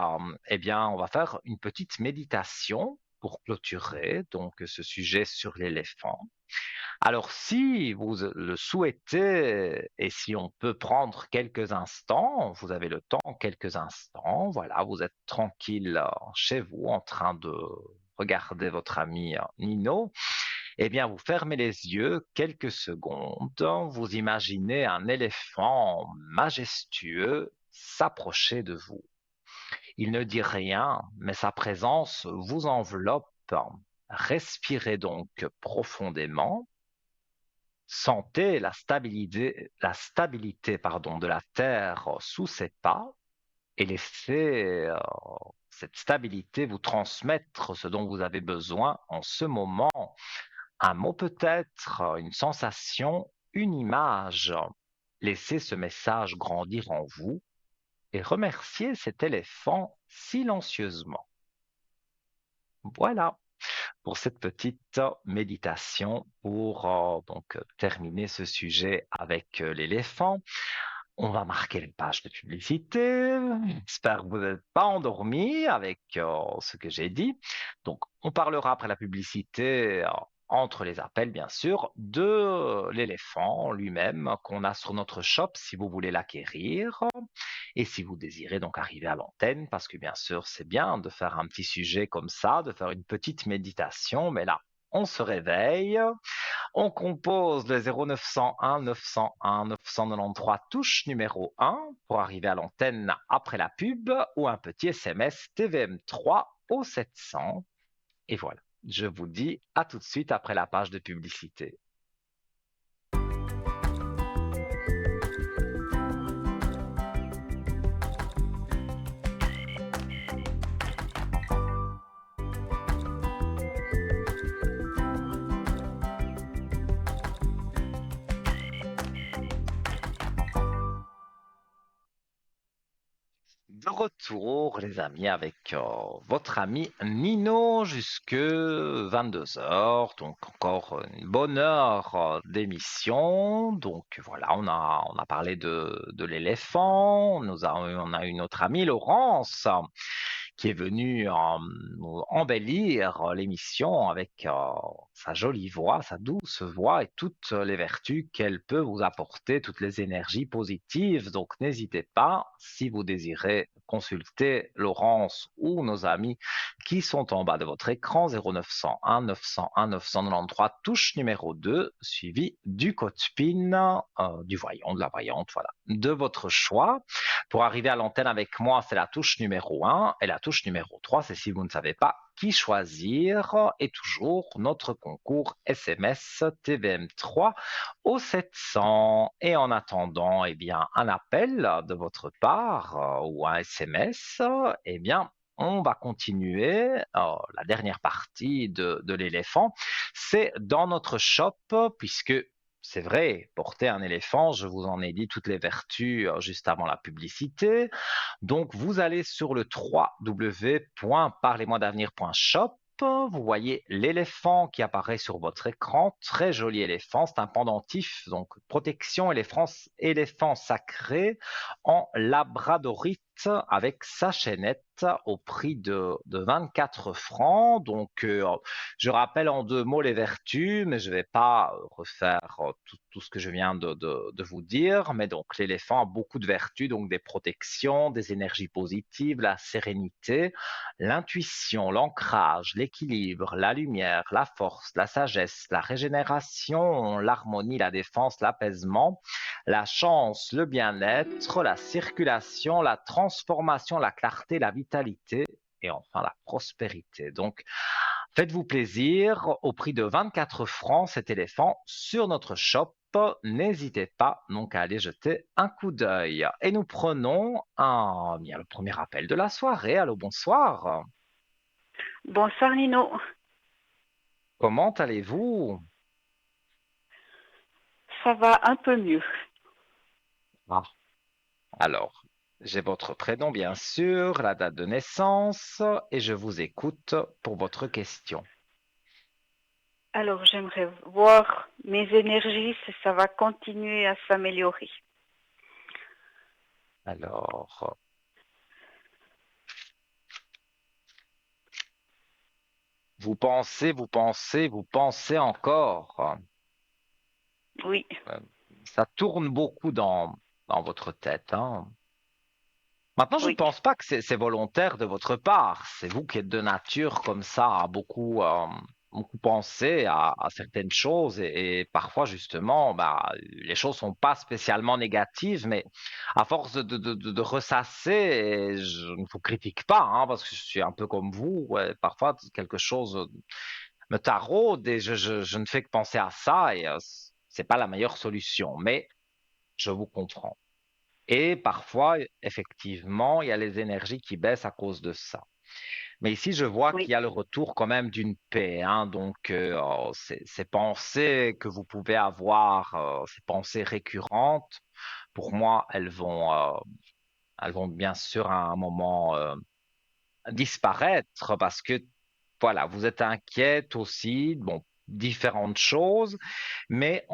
eh bien, on va faire une petite méditation pour clôturer donc ce sujet sur l'éléphant. Alors, si vous le souhaitez et si on peut prendre quelques instants, vous avez le temps, quelques instants, voilà, vous êtes tranquille chez vous en train de regarder votre ami Nino. Eh bien, vous fermez les yeux quelques secondes, vous imaginez un éléphant majestueux s'approcher de vous. Il ne dit rien, mais sa présence vous enveloppe. Respirez donc profondément. Sentez la stabilité, de la terre sous ses pas et laissez cette stabilité vous transmettre ce dont vous avez besoin en ce moment. Un mot peut-être, une sensation, une image. Laissez ce message grandir en vous et remercier cet éléphant silencieusement. Voilà pour cette petite méditation pour donc terminer ce sujet avec l'éléphant. On va marquer les pages de publicité. J'espère que vous n'êtes pas endormi avec ce que j'ai dit. Donc, on parlera après la publicité, entre les appels, bien sûr, de l'éléphant lui-même qu'on a sur notre shop si vous voulez l'acquérir. Et si vous désirez donc arriver à l'antenne, parce que bien sûr, c'est bien de faire un petit sujet comme ça, de faire une petite méditation, mais là, on se réveille, on compose le 0901 901 993 touche numéro 1 pour arriver à l'antenne après la pub ou un petit SMS TVM3 au 700. Et voilà, je vous dis à tout de suite après la page de publicité. De retour, les amis, avec votre ami Nino jusque 22 heures. Donc encore une bonne heure d'émission. Donc voilà, on a parlé de l'éléphant. On a eu notre ami Laurence qui est venue embellir l'émission avec sa jolie voix, sa douce voix et toutes les vertus qu'elle peut vous apporter, toutes les énergies positives. Donc n'hésitez pas, si vous désirez consulter Laurence ou nos amis qui sont en bas de votre écran, 0901 901 993, touche numéro 2, suivi du code PIN, du voyant, de la voyante, voilà, de votre choix. Pour arriver à l'antenne avec moi, c'est la touche numéro 1 et la touche numéro 3, c'est si vous ne savez pas qui choisir et toujours notre concours SMS TVM3 au 700. Et en attendant, eh bien, un appel de votre part ou un SMS, eh bien, on va continuer la dernière partie de l'éléphant. C'est dans notre shop puisque c'est vrai, porter un éléphant, je vous en ai dit toutes les vertus juste avant la publicité. Donc, vous allez sur le www.parlez-moi-d'avenir.shop. Vous voyez l'éléphant qui apparaît sur votre écran. Très joli éléphant. C'est un pendentif, donc protection éléphant sacré en labradorite avec sa chaînette au prix de 24 francs. Donc, je rappelle en 2 mots les vertus, mais je ne vais pas refaire tout ce que je viens de vous dire. Mais donc, l'éléphant a beaucoup de vertus, donc des protections, des énergies positives, la sérénité, l'intuition, l'ancrage, l'équilibre, la lumière, la force, la sagesse, la régénération, l'harmonie, la défense, l'apaisement, la chance, le bien-être, la circulation, la transformation, la clarté, la vitalité et enfin la prospérité. Donc, faites-vous plaisir au prix de 24 francs cet éléphant sur notre shop. N'hésitez pas donc à aller jeter un coup d'œil. Et nous prenons bien, le premier appel de la soirée. Allô, bonsoir. Bonsoir Nino. Comment allez-vous? Ça va un peu mieux. Ah, alors, j'ai votre prénom, bien sûr, la date de naissance, et je vous écoute pour votre question. Alors j'aimerais voir mes énergies si ça va continuer à s'améliorer. Alors, vous pensez encore. Oui, Euh, Ça tourne beaucoup dans votre tête, hein. Maintenant, je ne oui, pense pas que c'est volontaire de votre part. C'est vous qui êtes de nature comme ça à beaucoup penser à certaines choses et parfois justement, bah, les choses sont pas spécialement négatives, mais à force de ressasser, et je ne vous critique pas, hein, parce que je suis un peu comme vous, ouais, parfois quelque chose me taraude et je ne fais que penser à ça et c'est pas la meilleure solution, mais je vous comprends. Et parfois, effectivement, il y a les énergies qui baissent à cause de ça. Mais ici, je vois oui, qu'il y a le retour quand même d'une paix, hein. Donc, ces pensées que vous pouvez avoir, ces pensées récurrentes, pour moi, elles vont Elles vont bien sûr à un moment disparaître parce que voilà, vous êtes inquiète aussi, bon, différentes choses, mais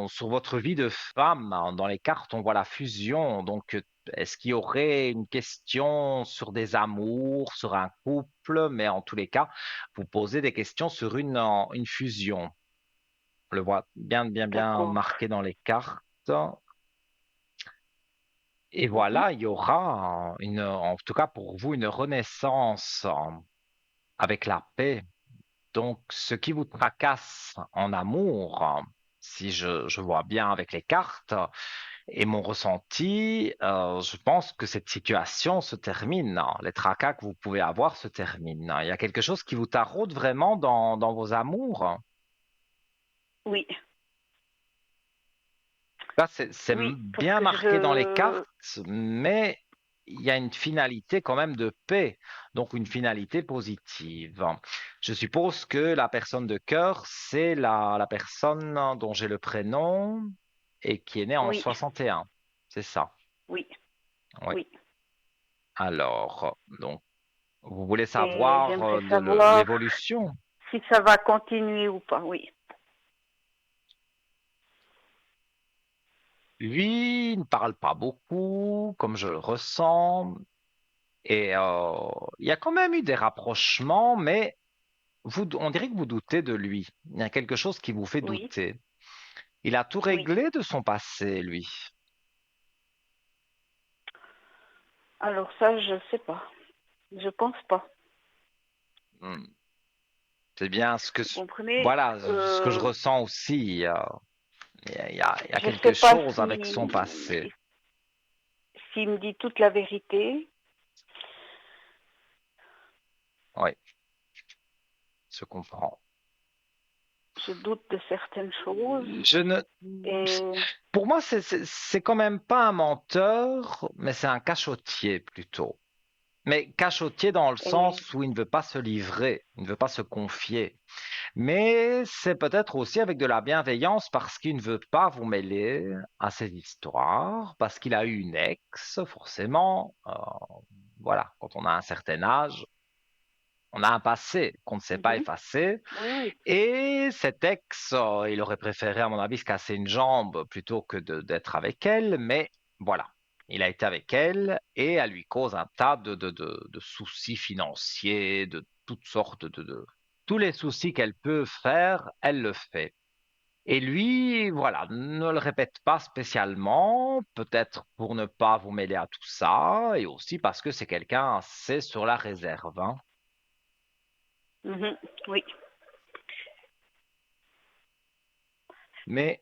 sur votre vie de femme, hein, dans les cartes, on voit la fusion. Donc, est-ce qu'il y aurait une question sur des amours, sur un couple, mais en tous les cas, vous posez des questions sur une fusion. On le voit bien, bien, bien D'accord. marqué dans les cartes. Et Mhm. voilà, il y aura en tout cas pour vous, une renaissance avec la paix. Donc, ce qui vous tracasse en amour, si je vois bien avec les cartes et mon ressenti, je pense que cette situation se termine. Les tracas que vous pouvez avoir se terminent. Il y a quelque chose qui vous taraude vraiment dans vos amours. Oui, Là, c'est oui, parce bien que marqué dans les je... cartes, mais il y a une finalité quand même de paix, donc une finalité positive. Je suppose que la personne de cœur, c'est la personne dont j'ai le prénom et qui est née en Oui, 61. C'est ça. oui, Oui. oui. Alors, donc, vous voulez Et savoir j'aimerais savoir l'évolution? si ça va continuer ou pas, oui. Lui, il ne parle pas beaucoup, comme je le ressens. Et il y a quand même eu des rapprochements, mais on dirait que vous doutez de lui. Il y a quelque chose qui vous fait Oui, douter. Il a tout oui. réglé de son passé, lui. Alors ça, je sais pas. Je pense pas. Hmm. C'est bien Vous comprenez? voilà, ce que je ressens aussi. Il y a Je quelque sais pas chose avec son passé. si s'il me dit toute la vérité. Oui, je comprends. Je doute de certaines choses. Je ne, Et pour moi, c'est quand même pas un menteur, mais c'est un cachotier plutôt. Mais cachotier dans le Et sens où il ne veut pas se livrer, il ne veut pas se confier. Mais c'est peut-être aussi avec de la bienveillance parce qu'il ne veut pas vous mêler à ces histoires, parce qu'il a eu une ex, forcément. Voilà, quand on a un certain âge, on a un passé qu'on ne sait pas mhm, effacer. oui, oui. Et cet ex, il aurait préféré, à mon avis, se casser une jambe plutôt que d'être avec elle. Mais voilà, il a été avec elle et elle lui cause un tas de soucis financiers, de toutes sortes tous les soucis qu'elle peut faire, elle le fait. Et lui, voilà, ne le répète pas spécialement, peut-être pour ne pas vous mêler à tout ça, et aussi parce que c'est quelqu'un assez sur la réserve, hein. Mhm, oui. Mais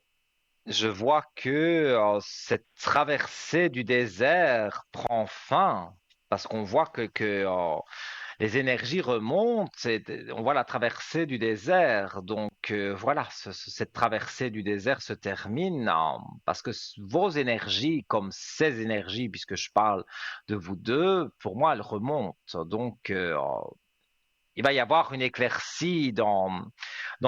je vois que cette traversée du désert prend fin, parce qu'on voit que les énergies remontent, on voit la traversée du désert. Donc voilà, cette traversée du désert se termine parce que vos énergies, comme ces énergies, puisque je parle de vous deux, pour moi, elles remontent. Donc il va y avoir une éclaircie dans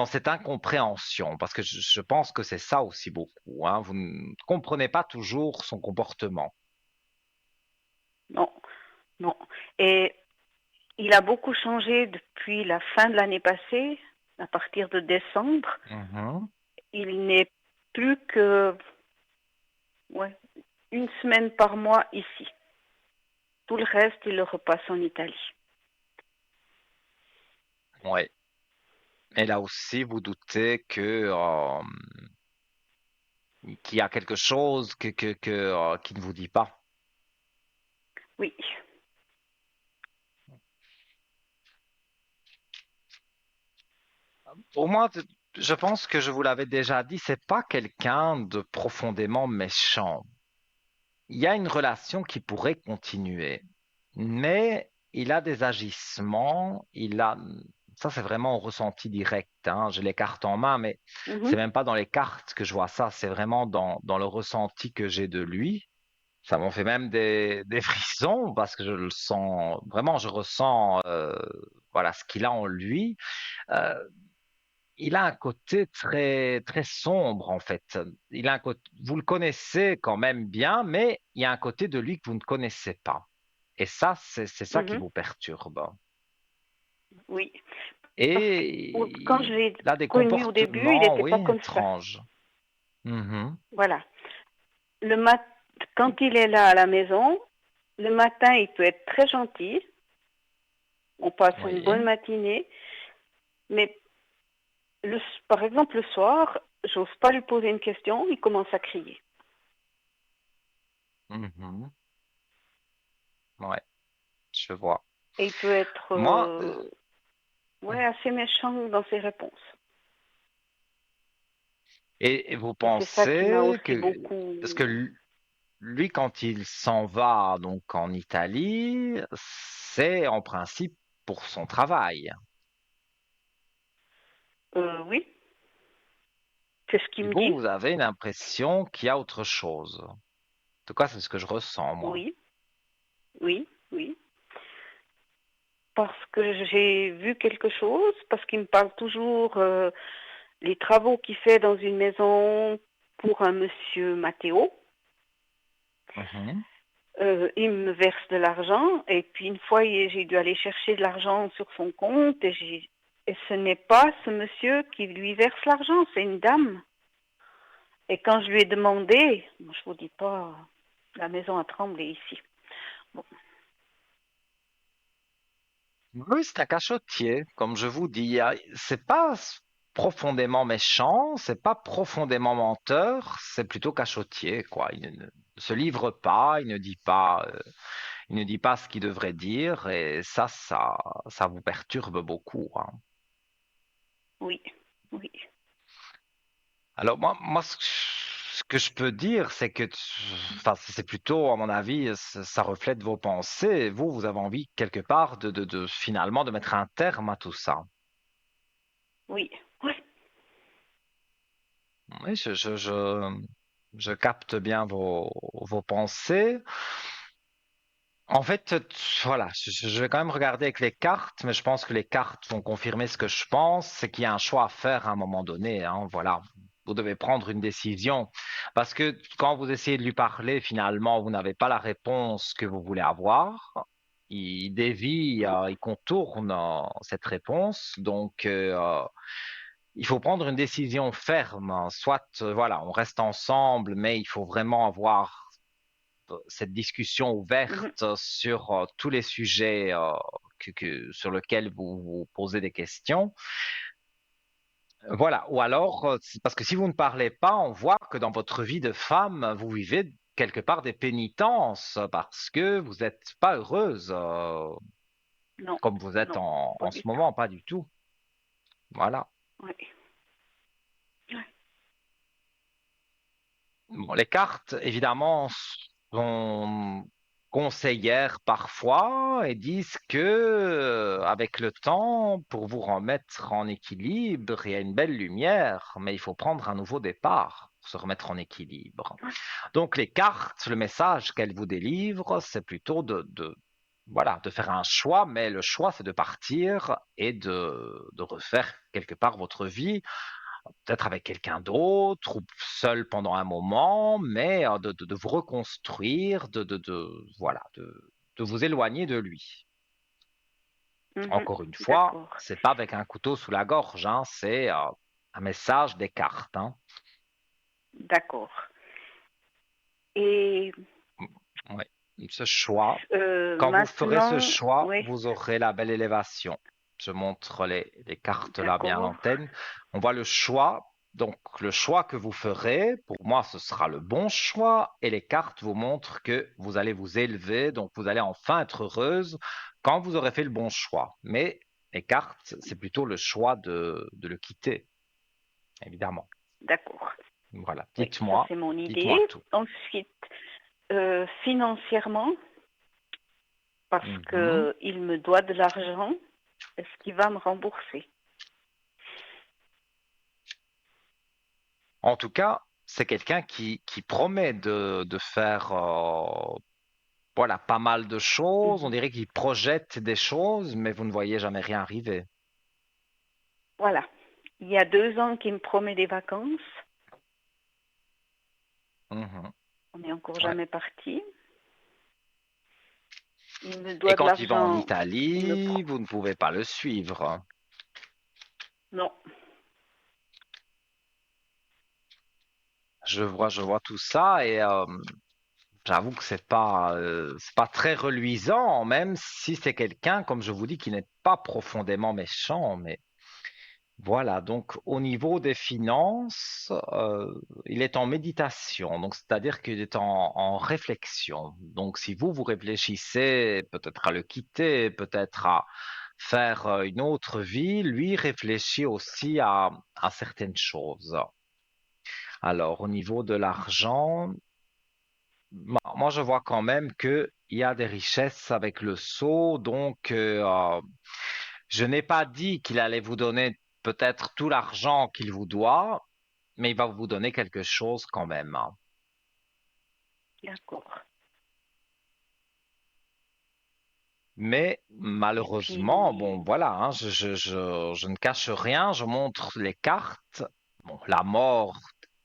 cette incompréhension, parce que je pense que c'est ça aussi beaucoup, hein. Vous ne comprenez pas toujours son comportement. Non, non. Et il a beaucoup changé depuis la fin de l'année passée, à partir de décembre. Mhm. Il n'est plus que ouais, une semaine par mois ici. Tout le reste, il le repasse en Italie. Ouais. Et là aussi, vous doutez qu'il y a quelque chose qui ne vous dit pas. Oui. Pour moi, je pense que je vous l'avais déjà dit, c'est pas quelqu'un de profondément méchant. Il y a une relation qui pourrait continuer, mais il a des agissements, ça c'est vraiment au ressenti direct, hein. J'ai les cartes en main, mais Mhm. c'est même pas dans les cartes que je vois ça, c'est vraiment dans le ressenti que j'ai de lui. Ça m'en fait même des frissons parce que je le sens, vraiment, je ressens voilà ce qu'il a en lui. Euh, il a un côté très, très sombre, en fait. Vous le connaissez quand même bien, mais il y a un côté de lui que vous ne connaissez pas. Et ça, c'est ça qui Mhm. vous perturbe. Oui. Parce que quand je Et l'ai il a des connu au début, il comportements, n'était pas oui, comme ça. étranges. Mhm. Voilà. Le mat Quand il est là à la maison, le matin, il peut être très gentil. On passe une Oui. bonne matinée. Mais par exemple, le soir, j'ose pas lui poser une question, il commence à crier. Mhm. Ouais, je vois. Et il peut être Moi, ouais, assez méchant dans ses réponses. et vous Et c'est ça qui m'a pensez aussi que, beaucoup... parce que lui, quand il s'en va donc en Italie, c'est en principe pour son travail. Oui, c'est ce qu'il Et me vous, dit. vous avez l'impression qu'il y a autre chose. En tout cas, c'est ce que je ressens, moi. Oui, oui, oui. Parce que j'ai vu quelque chose, parce qu'il me parle toujours les travaux qu'il fait dans une maison pour un monsieur Matteo. Mhm. Il me verse de l'argent et puis une fois j'ai dû aller chercher de l'argent sur son compte et ce n'est pas ce monsieur qui lui verse l'argent, c'est une dame. Et quand je lui ai demandé, je vous dis pas, la maison a tremblé ici. Bon. Oui, c'est un cachotier, comme je vous dis. C'est pas profondément méchant, c'est pas profondément menteur, c'est plutôt cachotier, quoi. Il ne se livre pas, il ne dit pas ce qu'il devrait dire, et ça vous perturbe beaucoup, hein. Oui, oui. Alors moi, ce que je peux dire, c'est que, enfin, c'est plutôt, à mon avis, ça reflète vos pensées. Vous avez envie quelque part finalement de mettre un terme à tout ça. Oui, oui. Oui, je capte bien vos pensées. En fait, voilà, je vais quand même regarder avec les cartes, mais je pense que les cartes vont confirmer ce que je pense, c'est qu'il y a un choix à faire à un moment donné, hein, voilà. Vous devez prendre une décision. Parce que quand vous essayez de lui parler, finalement, vous n'avez pas la réponse que vous voulez avoir. Il dévie, Non. il contourne cette réponse. Donc, il faut prendre une décision ferme, hein. Soit, voilà, on reste ensemble, mais il faut vraiment avoir cette discussion Mhm, ouverte sur tous les sujets sur lesquels vous vous posez des questions. Voilà. Ou alors, parce que si vous ne parlez pas, on voit que dans votre vie de femme, vous vivez quelque part des pénitences parce que vous n'êtes pas heureuse non, comme vous êtes non, pas en ce du tout. moment, pas du tout. Voilà. Oui, oui. Bon, les cartes, évidemment, sont conseillères parfois et disent que, avec le temps, pour vous remettre en équilibre, il y a une belle lumière, mais il faut prendre un nouveau départ pour se remettre en équilibre. Donc, les cartes, le message qu'elles vous délivrent, c'est plutôt voilà, de faire un choix, mais le choix, c'est de partir et de refaire quelque part votre vie peut-être avec quelqu'un d'autre ou seul pendant un moment, mais de vous reconstruire, voilà, de vous éloigner de lui. Mhm, Encore une fois, d'accord, c'est pas avec un couteau sous la gorge, hein, c'est un message des cartes, hein. d'accord. Et Ouais. Ce choix, quand vous ferez ce maintenant, choix, oui, vous aurez la belle élévation. Je montre les cartes là bien à d'accord. l'antenne. On voit le choix. Donc, le choix que vous ferez, pour moi, ce sera le bon choix. Et les cartes vous montrent que vous allez vous élever. Donc, vous allez enfin être heureuse quand vous aurez fait le bon choix. Mais les cartes, c'est plutôt le choix de le quitter, évidemment. D'accord. Voilà. Oui, ça Dites-moi, c'est mon idée. dites-moi tout. Ensuite, financièrement, parce Mhm. que il me doit de l'argent, est-ce qu'il va me rembourser? En tout cas, c'est quelqu'un qui promet de faire voilà, pas mal de choses. On Mhm. dirait qu'il projette des choses, mais vous ne voyez jamais rien arriver. Voilà. il y a 2 ans qu'il me promet des vacances. Mhm. On n'est encore Ouais. jamais parti. Il me Et doit de quand il va en l'argent. Il me Italie, prend. vous ne pouvez pas le suivre. Non. Je vois tout ça et j'avoue que c'est pas très reluisant, même si c'est quelqu'un, comme je vous dis, qui n'est pas profondément méchant, mais voilà. Donc, au niveau des finances, il est en méditation, donc c'est-à-dire qu'il est en réflexion. Donc, si vous réfléchissez peut-être à le quitter, peut-être à faire une autre vie, lui réfléchit aussi à certaines choses. Alors, au niveau de l'argent, moi, je vois quand même qu'il y a des richesses avec le sceau, donc je n'ai pas dit qu'il allait vous donner peut-être tout l'argent qu'il vous doit, mais il va vous donner quelque chose quand même, hein. D'accord. Mais Et malheureusement, bon, puis, voilà, hein, je ne cache rien, je montre les cartes. Bon, la mort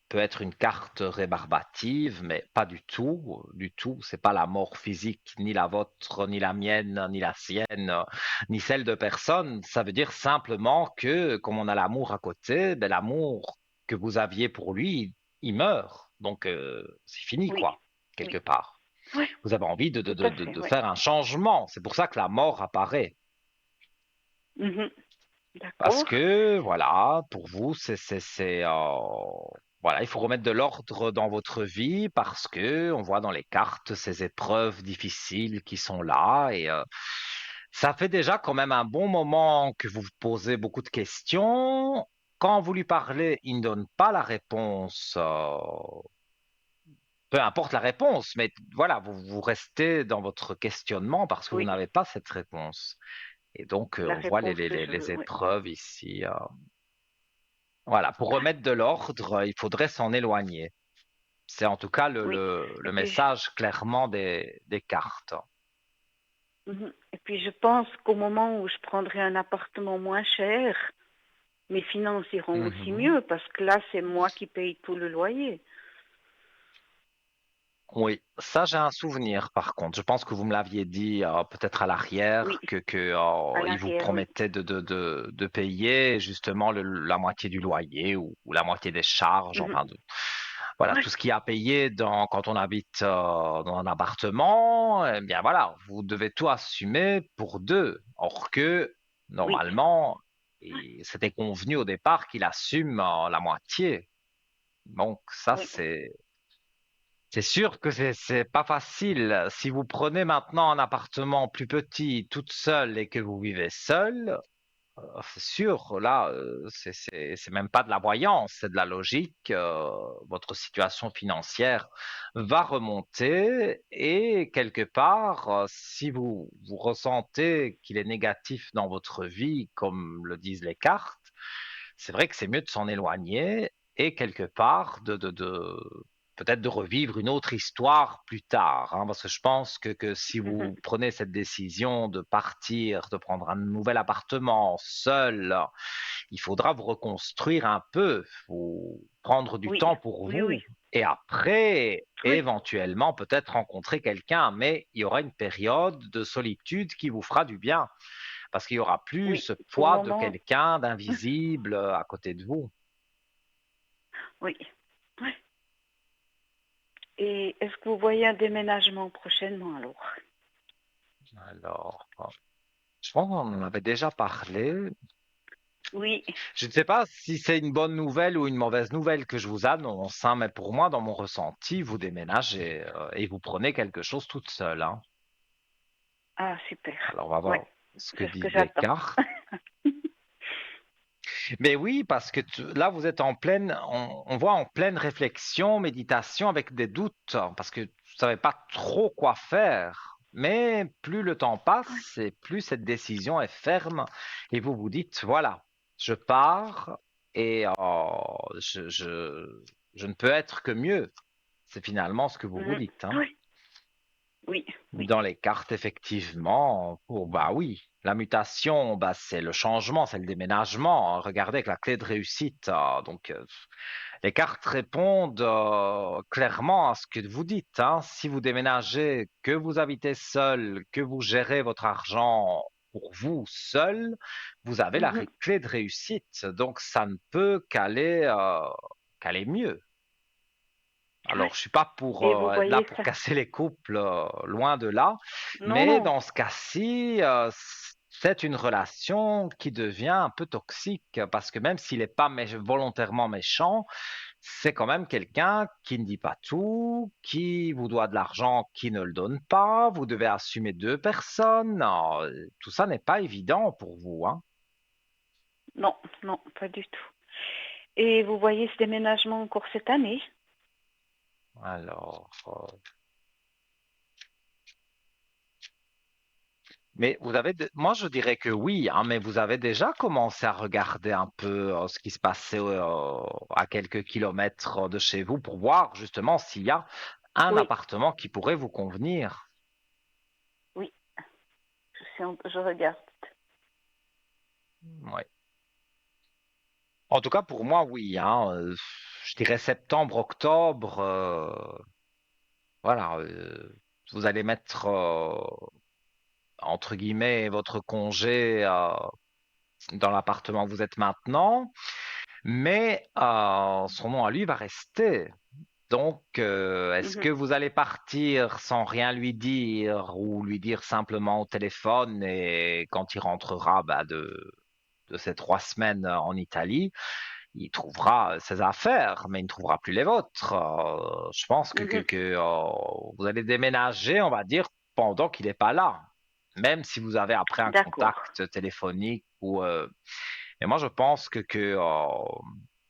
peut être une carte rébarbative, mais pas du tout, du tout. C'est pas la mort physique, ni la vôtre, ni la mienne, ni la sienne, ni celle de personne. Ça veut dire simplement que, comme on a l'amour à côté, ben, l'amour que vous aviez pour lui, il meurt. Donc, c'est fini, oui, quoi, quelque oui. part. Oui, Vous avez envie tout à fait, de oui. faire un changement. C'est pour ça que la mort apparaît. Mhm. Parce D'accord. que, voilà, pour vous, voilà, il faut remettre de l'ordre dans votre vie parce que on voit dans les cartes ces épreuves difficiles qui sont là et ça fait déjà quand même un bon moment que vous vous posez beaucoup de questions. Quand vous lui parlez, il ne donne pas la réponse. Peu importe la réponse, mais voilà, vous restez dans votre questionnement parce que vous Oui, n'avez pas cette réponse. Et donc, la on voit réponse que je les veux, oui. épreuves ici. Voilà, pour remettre de l'ordre, il faudrait s'en éloigner. C'est en tout cas Oui. Et le puis, message clairement des cartes. et puis je pense qu'au moment où je prendrai un appartement moins cher, mes finances iront aussi Mhm. mieux parce que là, c'est moi qui paye tout le loyer. Oui, ça j'ai un souvenir par contre. Je pense que vous me l'aviez dit peut-être à Oui, l'arrière à il vous l'arrière, oui. promettait de payer justement la moitié du loyer ou la moitié des charges, Mhm. enfin voilà Ouais, tout ce qui est à payer quand on habite dans un appartement. Eh bien voilà, vous devez tout assumer pour deux. Or que oui. normalement, Ouais, c'était convenu au départ qu'il assume la moitié. Donc ça oui, c'est sûr que c'est pas facile. Si vous prenez maintenant un appartement plus petit, toute seule et que vous vivez seule, c'est sûr, là, c'est même pas de la voyance, c'est de la logique. Votre situation financière va remonter et quelque part, si vous ressentez qu'il est négatif dans votre vie, comme le disent les cartes, c'est vrai que c'est mieux de s'en éloigner et quelque part peut-être de revivre une autre histoire plus tard, hein, parce que je pense que si mhm. vous prenez cette décision de partir, de prendre un nouvel appartement seul, il faudra vous reconstruire un peu, vous prendre du Oui, temps pour oui, oui, vous. Et après, oui, éventuellement, peut-être rencontrer quelqu'un, mais il y aura une période de solitude qui vous fera du bien, parce qu'il y aura plus oui. ce Pour le poids de moment, quelqu'un d'invisible à côté de vous. oui. Ouais. Et est-ce que vous voyez un déménagement prochainement alors? Alors, je pense qu'on en avait déjà parlé. Oui. Je ne sais pas si c'est une bonne nouvelle ou une mauvaise nouvelle que je vous annonce, hein, mais pour moi, dans mon ressenti, vous déménagez et vous prenez quelque chose toute seule, hein. Ah, super. Alors, on va Oui, voir ce que c'est ce que disent les j'attends. cartes. Mais oui, parce que là, vous êtes en pleine, on voit en pleine réflexion, méditation avec des doutes, hein, parce que vous ne savez pas trop quoi faire. Mais plus le temps Oui, passe et plus cette décision est ferme et vous vous dites, voilà, je pars et je ne peux être que mieux. C'est finalement ce que vous vous mhm. dites, hein. Oui, Oui, oui. Dans les cartes, effectivement, oh, bah oui, la mutation, bah, c'est le changement, c'est le déménagement. Regardez avec la clé de réussite. Les cartes répondent clairement à ce que vous dites, hein. Si vous déménagez, que vous habitez seul, que vous gérez votre argent pour vous seul, vous avez la Mhm. clé de réussite. Donc, ça ne peut qu'aller mieux. Ouais. Alors, je suis pas pour Et vous être là voyez pour ça? casser les couples, loin de là, Non, mais non. dans ce cas-ci, c'est une relation qui devient un peu toxique parce que même s'il n'est pas volontairement méchant, c'est quand même quelqu'un qui ne dit pas tout, qui vous doit de l'argent, qui ne le donne pas, vous devez assumer deux personnes. Non, tout ça n'est pas évident pour vous, hein. Non, non, pas du tout. Et vous voyez ce déménagement encore cette année? Alors, mais vous avez, moi je dirais que oui, hein, mais vous avez déjà commencé à regarder un peu ce qui se passait à quelques kilomètres de chez vous pour voir justement s'il y a un Oui, appartement qui pourrait vous convenir. oui, je regarde. Ouais. En tout cas pour moi oui, hein, je dirais septembre, octobre, voilà, vous allez mettre entre guillemets votre congé dans l'appartement où vous êtes maintenant. Mais son nom à lui va rester. Donc, est-ce Mhm, que vous allez partir sans rien lui dire ou lui dire simplement au téléphone et quand il rentrera bah, de ces 3 semaines en Italie, il trouvera ses affaires, mais il ne trouvera plus les vôtres. Je pense mhm. vous allez déménager, on va dire, pendant qu'il n'est pas là. Même si vous avez après un D'accord. contact téléphonique ou et moi, je pense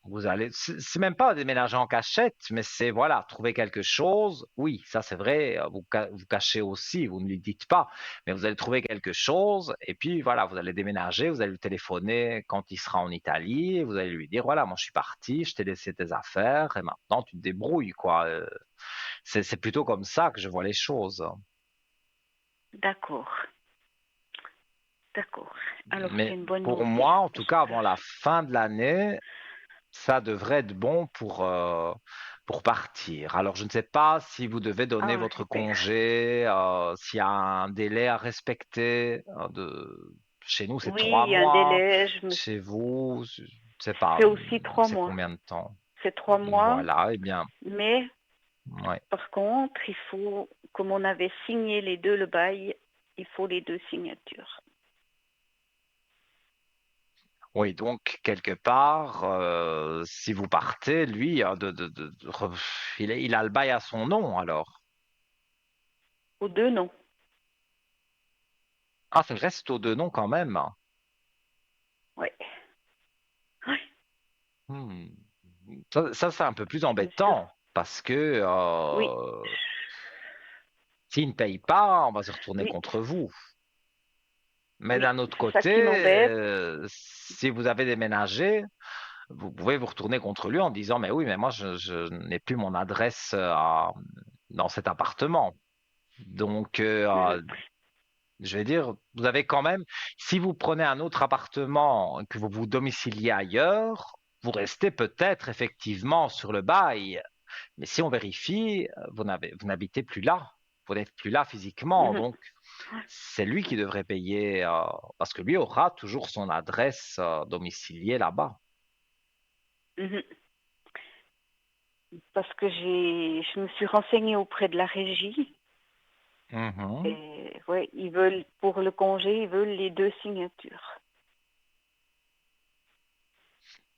vous allez, c'est même pas déménager en cachette, mais c'est voilà, trouver quelque chose. Oui, ça c'est vrai, vous cachez aussi, vous ne lui dites pas, mais vous allez trouver quelque chose et puis voilà, vous allez déménager, vous allez lui téléphoner quand il sera en Italie, et vous allez lui dire voilà, moi je suis parti, je t'ai laissé tes affaires et maintenant tu te débrouilles quoi. C'est plutôt comme ça que je vois les choses. D'accord. D'accord. Alors c'est Mais une bonne pour nouvelle. moi, en tout cas avant J'espère. la fin de l'année, ça devrait être bon pour partir. Alors, je ne sais pas si vous devez donner Ah, votre super. congé, s'il y a un délai à respecter. Chez nous, c'est Oui, trois il y a un mois. délai. Chez vous, je ne sais pas, C'est aussi trois c'est mois. combien de temps? C'est 3 mois, Voilà, eh bien, mais ouais. par contre, il faut, comme on avait signé les deux le bail, il faut les deux signatures. Oui, donc, quelque part, si vous partez, lui, il a le bail à son nom, alors. Aux deux, non. Ah, ça reste aux deux noms quand même. Oui. Oui, Hmm. Ça, c'est un peu plus monsieur. embêtant parce que Oui, s'il ne paye pas, on va se retourner oui, contre vous. Mais oui. d'un autre C'est ça côté, qui m'embête. si vous avez déménagé, vous pouvez vous retourner contre lui en disant, mais oui, mais moi, je n'ai plus mon adresse dans cet appartement. Donc, Mhm, je vais dire, vous avez quand même, si vous prenez un autre appartement, que vous vous domiciliez ailleurs, vous restez peut-être effectivement sur le bail. Mais si on vérifie, vous n'habitez plus là. Vous n'êtes plus là physiquement. mhm, Donc, c'est lui qui devrait payer parce que lui aura toujours son adresse domiciliée là-bas. mhm. Parce que je me suis renseignée auprès de la régie Mhm. et ouais, ils veulent, pour le congé, ils veulent les deux signatures.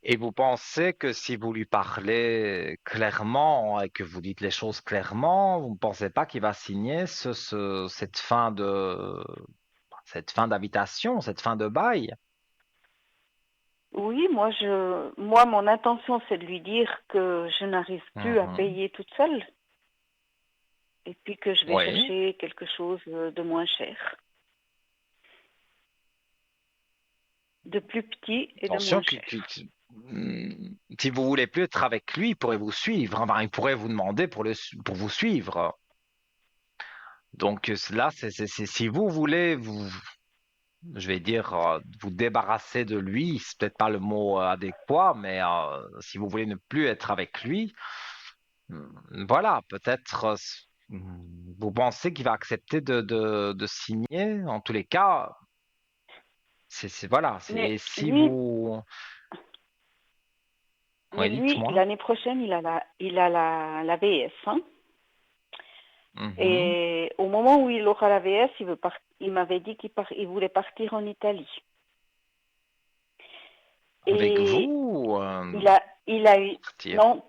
Et vous pensez que si vous lui parlez clairement et que vous dites les choses clairement, vous ne pensez pas qu'il va signer cette fin d'habitation, cette fin de bail? Oui, moi, mon intention, c'est de lui dire que je n'arrive plus à Mhm. payer toute seule et puis que je vais Oui. chercher quelque chose de moins cher, de plus petit et de Attention, moins cher. si vous voulez plus être avec lui, il pourrait vous suivre. Enfin, il pourrait vous demander pour vous suivre. Donc là, si vous voulez je vais dire, vous débarrasser de lui, c'est peut-être pas le mot adéquat, mais si vous voulez ne plus être avec lui, voilà, peut-être vous pensez qu'il va accepter de signer. En tous les cas, voilà, Mais et si lui, vous, mais oui, lui, dites-moi. l'année prochaine, la VS, hein. Mhm. Et au moment où il aura la VS, il m'avait dit il voulait partir en Italie. Avec Et vous, il a eu, partir. non,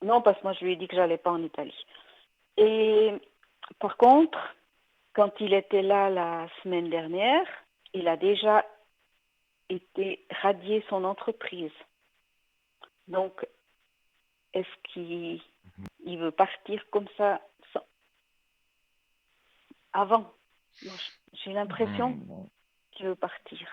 non, parce que moi je lui ai dit que j'allais pas en Italie. Et par contre, quand il était là la semaine dernière, il a déjà été radié son entreprise. Donc, est-ce qu'il veut partir comme ça avant? Moi, j'ai l'impression Hmm. qu'il veut partir.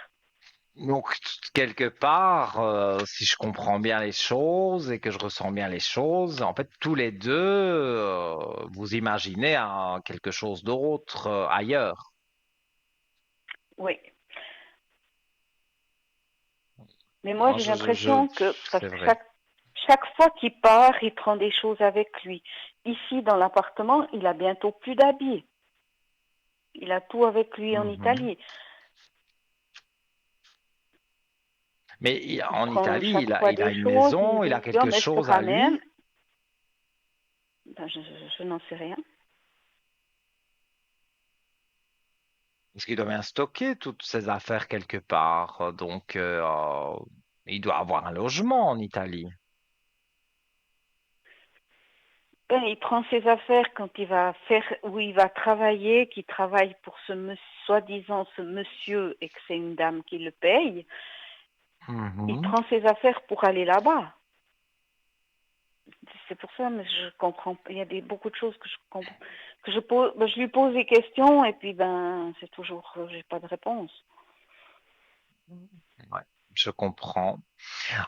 Donc, quelque part, si je comprends bien les choses et que je ressens bien les choses, en fait, tous les deux, vous imaginez quelque chose d'autre ailleurs. Oui. Mais moi, Moi, j'ai l'impression que, parce c'est que vrai. chaque fois qu'il part, il prend des choses avec lui. Ici, dans l'appartement, il a bientôt plus d'habits. Il a tout avec lui en Mhm. Italie. Mais Il en prend Italie, chaque fois il a des une choses, il me maison, il a dit, oh, quelque mais je te chose à ramène. lui. Ben, je n'en sais rien. Parce qu'il doit bien stocker toutes ses affaires quelque part. Donc, il doit avoir un logement en Italie. Ben, il prend ses affaires quand il va faire, où il va travailler, qu'il travaille pour soi-disant ce monsieur et que c'est une dame qui le paye. Il Mhm. prend ses affaires pour aller là-bas. C'est pour ça, mais je comprends. Il y a beaucoup de choses que je comprends, que je pose. Ben, je lui pose des questions et puis ben c'est toujours, j'ai pas de réponse. Ouais, je comprends.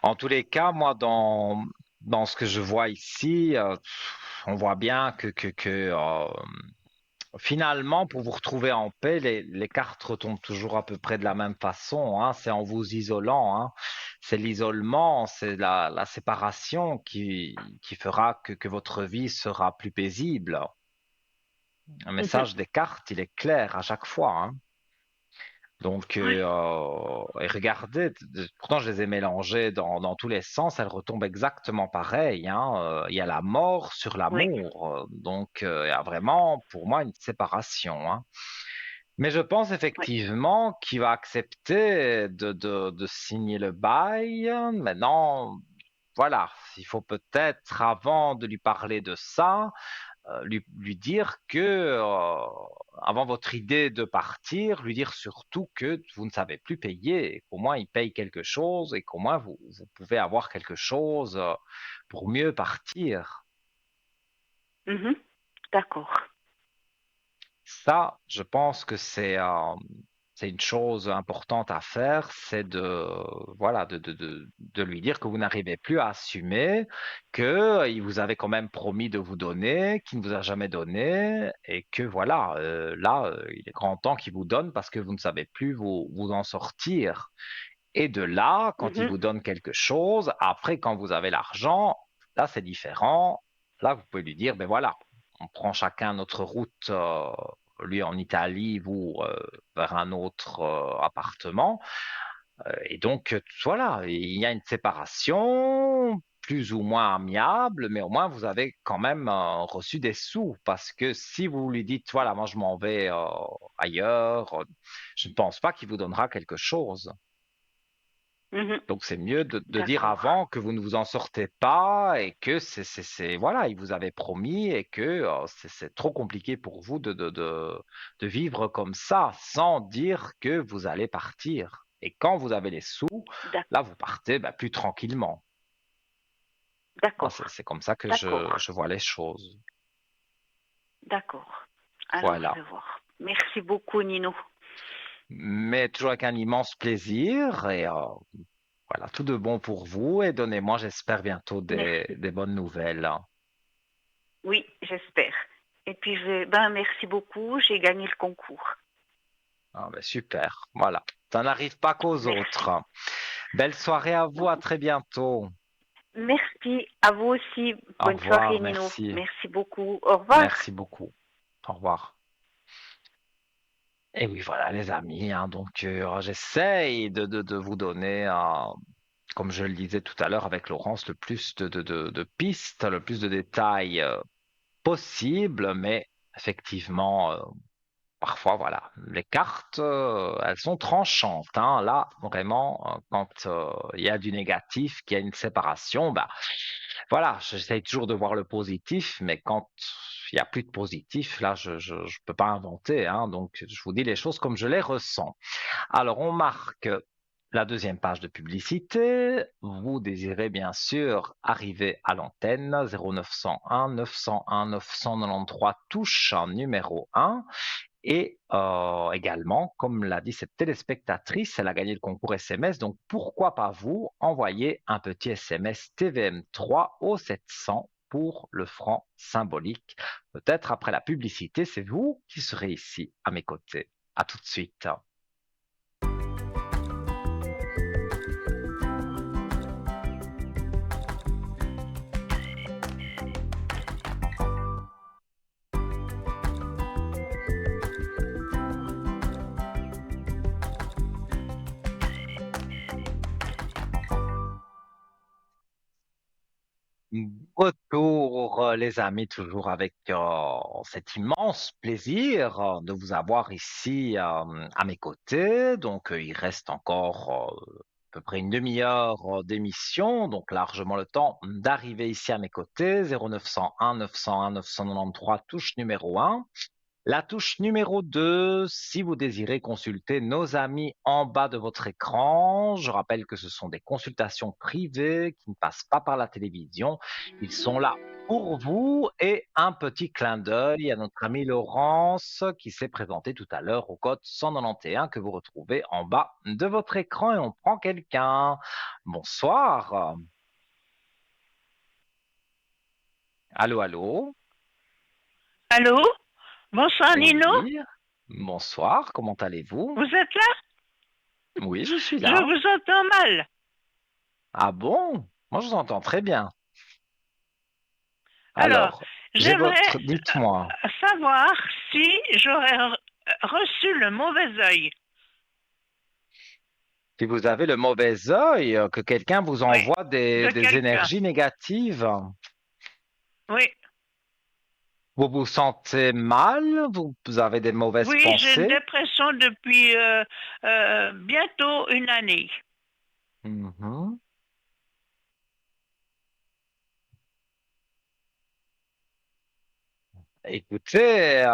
En tous les cas, moi, dans ce que je vois ici, on voit bien finalement, pour vous retrouver en paix, les cartes retombent toujours à peu près de la même façon, hein. C'est en vous isolant, hein. C'est l'isolement, c'est la séparation qui fera que votre vie sera plus paisible. Un Mhm. message des cartes, il est clair à chaque fois, hein. Donc, Oui, et regardez, pourtant je les ai mélangées dans tous les sens, elles retombent exactement pareil, hein. Il y a la mort sur oui. l'amour, donc il y a vraiment pour moi une séparation, hein. Mais je pense Oui. effectivement qu'il va accepter de signer le bail. Maintenant, voilà, il faut peut-être, avant de lui parler de ça, lui dire que, avant votre idée de partir, lui dire surtout que vous ne savez plus payer, et qu'au moins il paye quelque chose et qu'au moins vous pouvez avoir quelque chose pour mieux partir. Mhm. D'accord. Ça, je pense que c'est une chose importante à faire, c'est voilà, de lui dire que vous n'arrivez plus à assumer, que il vous avait quand même promis de vous donner, qu'il ne vous a jamais donné, et que voilà, là, il est grand temps qu'il vous donne parce que vous ne savez plus vous en sortir. Et de là, quand il Mhm. vous donne quelque chose, après, quand vous avez l'argent, là, c'est différent. Là, vous pouvez lui dire, ben voilà, on prend chacun notre route, lui en Italie, vous vers un autre appartement. Et donc, voilà, il y a une séparation plus ou moins amiable, mais au moins vous avez quand même reçu des sous. Parce que si vous lui dites, voilà, moi je m'en vais ailleurs, je ne pense pas qu'il vous donnera quelque chose. Mhm. Donc c'est mieux de dire D'accord. avant que vous ne vous en sortez pas et que voilà, il vous avait promis et que c'est trop compliqué pour vous de vivre comme ça sans dire que vous allez partir. Et quand vous avez les sous, D'ac- là vous partez ben, plus tranquillement. Moi, D'accord. c'est comme ça que D'accord. je vois les choses. D'accord. Alors je Voilà. vais voir. Merci beaucoup, Nino. Mais toujours avec un immense plaisir et voilà, tout de bon pour vous et donnez-moi, j'espère bientôt Merci. des bonnes nouvelles. Oui, j'espère. Et puis, merci beaucoup, j'ai gagné le concours. Ah, ben, super, voilà. Ça n'arrive pas qu'aux Merci. autres. Belle soirée à vous, à très bientôt. Merci à vous aussi. Au Bonne soirée, revoir, Nino. merci. Merci beaucoup. Au revoir. Merci beaucoup. Au revoir. Et oui, voilà, les amis, hein, donc j'essaye de vous donner, comme je le disais tout à l'heure avec Laurence, le plus de pistes, le plus de détails possible, mais effectivement, parfois, voilà, les cartes, elles sont tranchantes, hein. Là, vraiment, quand il y a du négatif, qu'il y a une séparation, bah, voilà, j'essaye toujours de voir le positif, mais quand il n'y a plus de positif, là, je peux pas inventer, hein. Donc, je vous dis les choses comme je les ressens. Alors, on marque la deuxième page de publicité. Vous désirez bien sûr arriver à l'antenne 0901 901 993 touche numéro 1. Et également, comme l'a dit cette téléspectatrice, elle a gagné le concours SMS, donc pourquoi pas vous envoyer un petit SMS TVM3 au 700 pour le franc symbolique. Peut-être après la publicité, c'est vous qui serez ici à mes côtés. À tout de suite. Retour, les amis, toujours avec cet immense plaisir de vous avoir ici à mes côtés. Donc, il reste encore à peu près une demi-heure d'émission, donc largement le temps d'arriver ici à mes côtés. 0901 901 993, touche numéro 1. La touche numéro 2, si vous désirez consulter nos amis en bas de votre écran, je rappelle que ce sont des consultations privées qui ne passent pas par la télévision. Ils sont là pour vous et un petit clin d'œil à notre ami Laurence qui s'est présenté tout à l'heure au code 191 que vous retrouvez en bas de votre écran et on prend quelqu'un. Bonsoir. Allô, allô. Allô? Bonsoir, Nino. Oui. Bonsoir, comment allez-vous? Vous êtes là? Oui, je suis Je là. vous entends mal. Ah bon? Moi, je vous entends très bien. Alors, Alors, j'ai j'aimerais votre... Dites-moi, savoir si j'aurais reçu le mauvais œil. si vous avez le mauvais œil, que quelqu'un vous Oui, envoie de des quelqu'un. énergies négatives, Oui, vous vous sentez mal, vous avez des mauvaises oui, j'ai une pensées. dépression depuis bientôt une année. Mhm. Écoutez,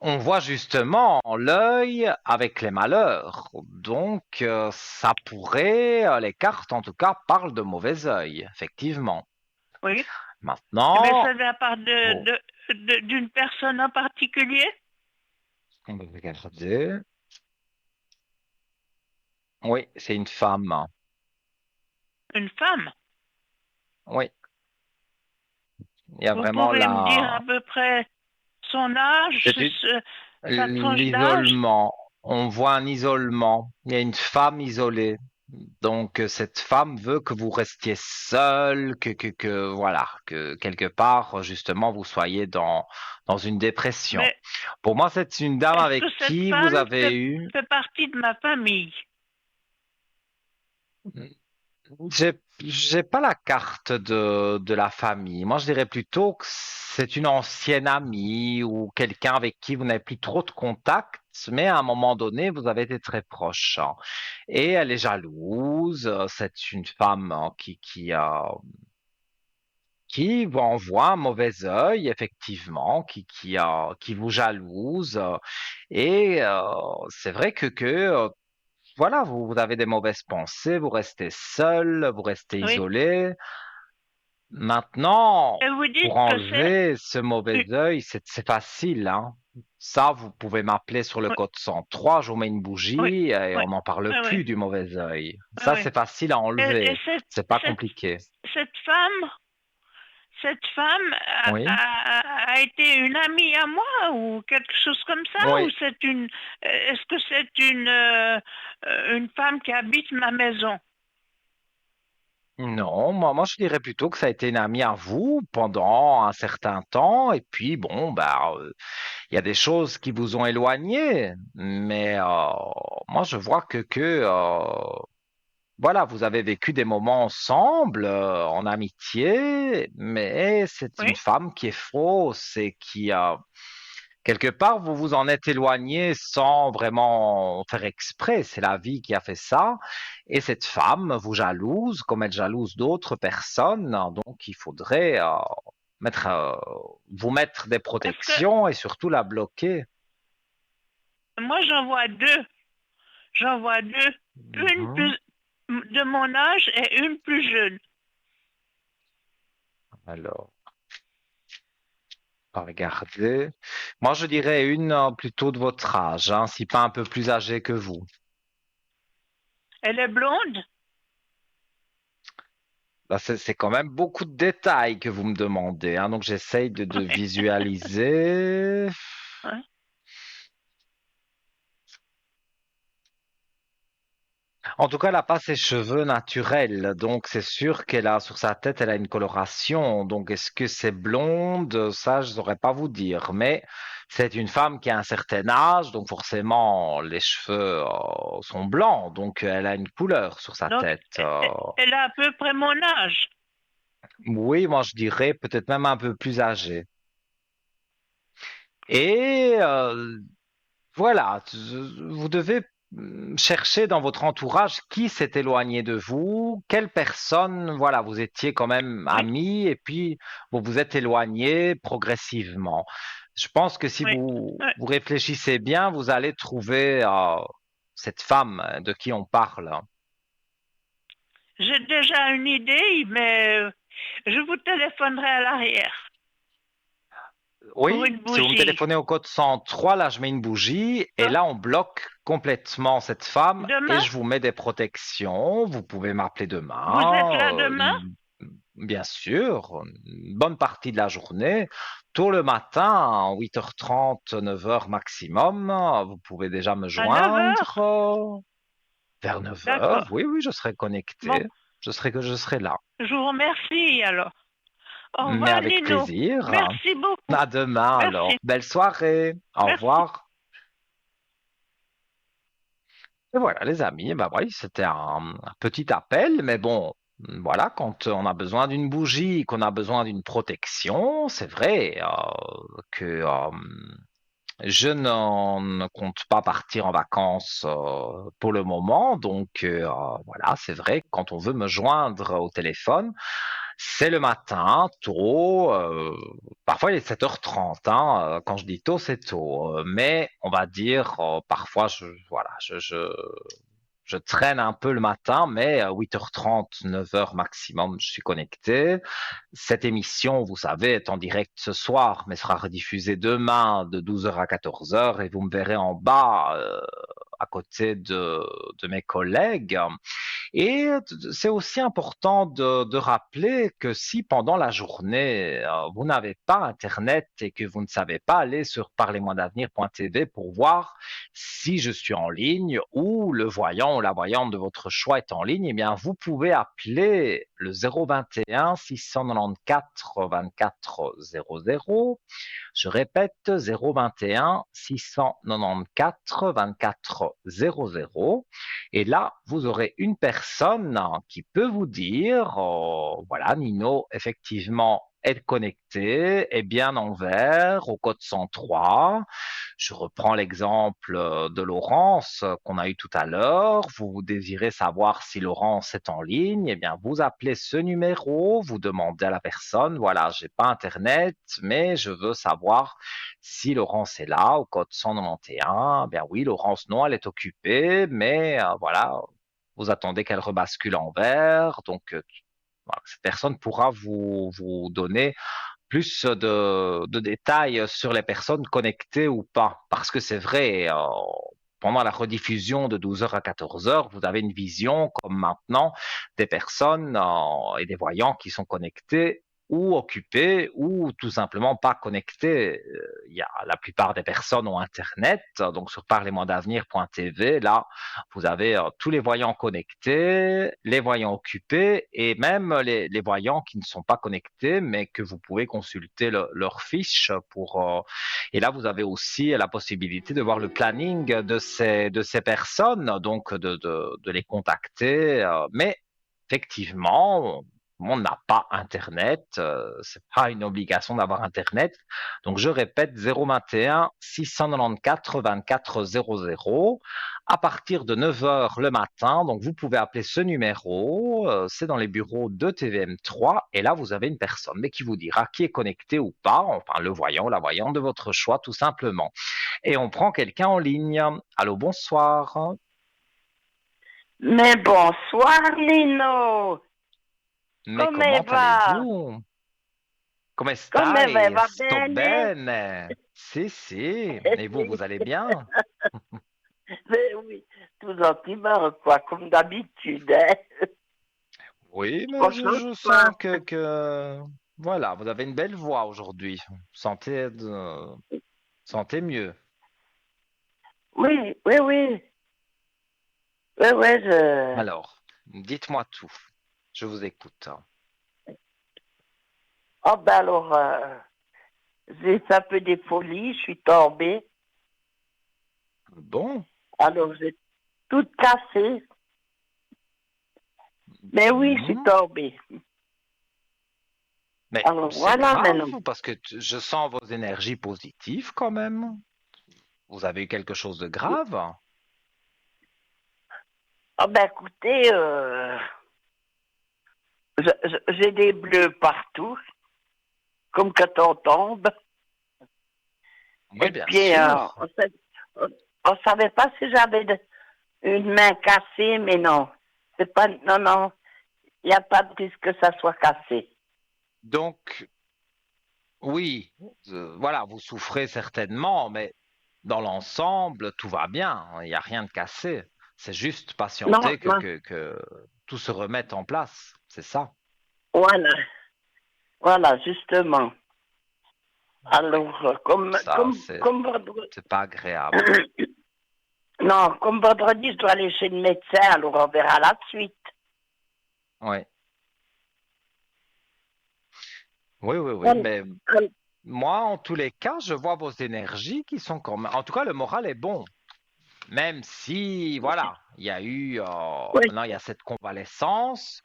on voit justement l'œil avec les malheurs. Donc, ça pourrait, les cartes en tout cas, parlent de mauvais œil, effectivement. Oui. Eh bien, Maintenant, ça vient part oh, d'une personne en particulier? on va regarder. Oui, c'est une femme. Une femme? Oui, il y a Vous vraiment pouvez me dire la... à peu près son âge, C'est sa tranche d'âge? l'isolement. On voit un isolement. Il y a une femme isolée. Donc, cette femme veut que vous restiez seul, voilà, que quelque part, justement, vous soyez dans une dépression. Mais Pour moi, c'est une dame est-ce avec que cette qui vous femme avez eu... fait partie de ma famille? J'ai pas la carte de la famille. Moi, je dirais plutôt que c'est une ancienne amie ou quelqu'un avec qui vous n'avez plus trop de contact, mais à un moment donné, vous avez été très proche, hein. Et elle est jalouse. C'est une femme hein, qui vous envoie un mauvais œil, effectivement, qui vous jalouse. Et c'est vrai que voilà, vous avez des mauvaises pensées, vous restez seul, vous restez Oui. isolé. Maintenant, Et vous pour dites que c'est... enlever ce mauvais œil, c'est facile, hein. Ça, vous pouvez m'appeler sur le Oui, code 103, je vous mets une oui, bougie et oui, on n'en parle oui, plus oui, du mauvais œil. oui, Ça, oui. c'est facile à Et enlever. C'est pas cette, compliqué. cette femme, cette femme Oui, a été une amie à moi ou quelque chose comme ça, ou oui. est-ce que c'est une femme qui habite ma maison? Non, moi je dirais plutôt que ça a été une amie à vous pendant un certain temps, et puis bon, bah, il y a des choses qui vous ont éloigné, mais moi je vois voilà, vous avez vécu des moments ensemble, en amitié, mais c'est Oui, une femme qui est fausse et qui, quelque part, vous vous en êtes éloigné sans vraiment faire exprès. C'est la vie qui a fait ça. Et cette femme vous jalouse comme elle jalouse d'autres personnes. Donc, il faudrait mettre, euh, vous mettre des parce que protections et surtout la bloquer. moi j'en vois deux. J'en vois deux. Une Mhm. plus de mon âge et une plus jeune. Alors, on va regarder. Moi, je dirais une plutôt de votre âge, hein, si pas un peu plus âgée que vous. Elle est blonde. Là, c'est quand même beaucoup de détails que vous me demandez, hein, donc j'essaye de visualiser. Ouais. En tout cas, elle n'a pas ses cheveux naturels, donc c'est sûr qu'elle a sur sa tête, elle a une coloration. Donc, est-ce que c'est blonde? Ça, je ne saurais pas vous dire. Mais c'est une femme qui a un certain âge, donc forcément, les cheveux sont blancs, donc elle a une couleur sur sa Donc, tête. elle a à peu près mon âge. Oui, moi je dirais peut-être même un peu plus âgée. Et voilà, vous devez chercher dans votre entourage qui s'est éloigné de vous, quelle personne, voilà, vous étiez quand même Oui, amis et puis vous vous êtes éloigné progressivement. Je pense que si oui, oui. vous réfléchissez bien, vous allez trouver cette femme de qui on parle. J'ai déjà une idée, mais je vous téléphonerai à l'arrière pour Oui, une si vous me bougie. téléphonez au code 103, là je mets une bougie et Hein? là on bloque complètement cette femme et Demain? je vous mets des protections. Vous pouvez m'appeler Vous êtes demain, là demain? bien sûr, une bonne partie de la journée. Tôt le matin, 8h30, 9h maximum, vous pouvez déjà me À 9 joindre heures? vers 9h. D'accord. Oui, oui, je serai Bon, connecté. Je serai là. je vous remercie alors. Au Mais revoir, avec Nino. plaisir. Merci beaucoup. À demain alors. Merci. Belle soirée. Au Merci. revoir. Et voilà, les amis, bah oui, c'était un petit appel, mais bon, voilà, quand on a besoin d'une bougie, qu'on a besoin d'une protection, c'est vrai que je ne compte pas partir en vacances pour le moment, donc voilà, c'est vrai que quand on veut me joindre au téléphone, c'est le matin, tôt, parfois il est 7h30, hein, quand je dis tôt, c'est tôt, mais on va dire, parfois, voilà, je traîne un peu le matin, mais à 8h30, 9h maximum, je suis connecté. Cette émission, vous savez, est en direct ce soir, mais sera rediffusée demain de 12h à 14h et vous me verrez en bas à côté de mes collègues. Et c'est aussi important de rappeler que si pendant la journée, vous n'avez pas Internet et que vous ne savez pas aller sur parlez-moi-d'avenir.tv pour voir si je suis en ligne ou le voyant ou la voyante de votre choix est en ligne, eh bien, vous pouvez appeler le 021 694 24 00. Je répète, 021 694 24 00. Et là, vous aurez une personne qui peut vous dire, voilà, Nino, effectivement, est connecté, est bien en vert au code 103. Je reprends l'exemple de Laurence qu'on a eu tout à l'heure. Vous désirez savoir si Laurence est en ligne, eh bien, vous appelez ce numéro, vous demandez à la personne, voilà, j'ai pas Internet, mais je veux savoir si Laurence est là au code 191. Eh bien oui, Laurence, non, elle est occupée, mais voilà, vous attendez qu'elle rebascule en vert. Donc, voilà, cette personne pourra vous donner plus de détails sur les personnes connectées ou pas. Parce que c'est vrai, pendant la rediffusion de 12h à 14h, vous avez une vision, comme maintenant, des personnes et des voyants qui sont connectés ou occupé ou tout simplement pas connecté. La plupart des personnes ont Internet, donc sur parlez-moi-d'avenir.tv, là, vous avez tous les voyants connectés, les voyants occupés et même les voyants qui ne sont pas connectés, mais que vous pouvez consulter leur fiche et là, vous avez aussi la possibilité de voir le planning de ces personnes, donc de les contacter. Mais effectivement, on n'a pas Internet, c'est pas une obligation d'avoir Internet. Donc je répète 021 694 24 00 à partir de 9 heures le matin. Donc vous pouvez appeler ce numéro, c'est dans les bureaux de TVM3 et là vous avez une personne mais qui vous dira qui est connecté ou pas, enfin le voyant ou la voyante de votre choix tout simplement. Et on prend quelqu'un en ligne. Allô, bonsoir. Mais bonsoir Lino, Mais come comment va? allez-vous? Come Come va? stai? Va Sto bene? bene. Si, si. Et vous, vous allez bien? Mais oui, tout gentiment, quoi, comme d'habitude. Hein. Oui, mais On change je pas. sens voilà, vous avez une belle voix aujourd'hui. Sentez mieux. Oui, oui, oui. Oui, oui, Alors, dites-moi tout. Je vous écoute. Oh, ben alors, j'ai fait un peu des folies, je suis tombée. Bon, Alors, j'ai tout cassé. Mais oui, je suis mhm. tombée. Mais Alors, c'est voilà grave maintenant. parce que je sens vos énergies positives quand même. Vous avez eu quelque chose de grave? Oh, ben écoutez, j'ai des bleus partout, comme quand on tombe. Oui, Et bien puis, sûr. on savait pas si j'avais une main cassée, mais non. C'est pas, non, non, il n'y a pas de risque que ça soit cassé. Donc, oui, voilà, vous souffrez certainement, mais dans l'ensemble, tout va bien. Il n'y a rien de cassé. C'est juste Non, patienter non, que tout se remette en place. C'est ça. voilà, voilà, justement. Oui. Alors, Ça, comme vendredi, c'est pas agréable. non, comme vendredi, je dois aller chez le médecin, alors on verra la suite. Oui, oui, oui, oui. Hum, Mais hum, moi, en tous les cas, je vois vos énergies qui sont quand même. En tout cas, le moral est bon. Même si, voilà, il y a eu, Oui, maintenant il y a cette convalescence,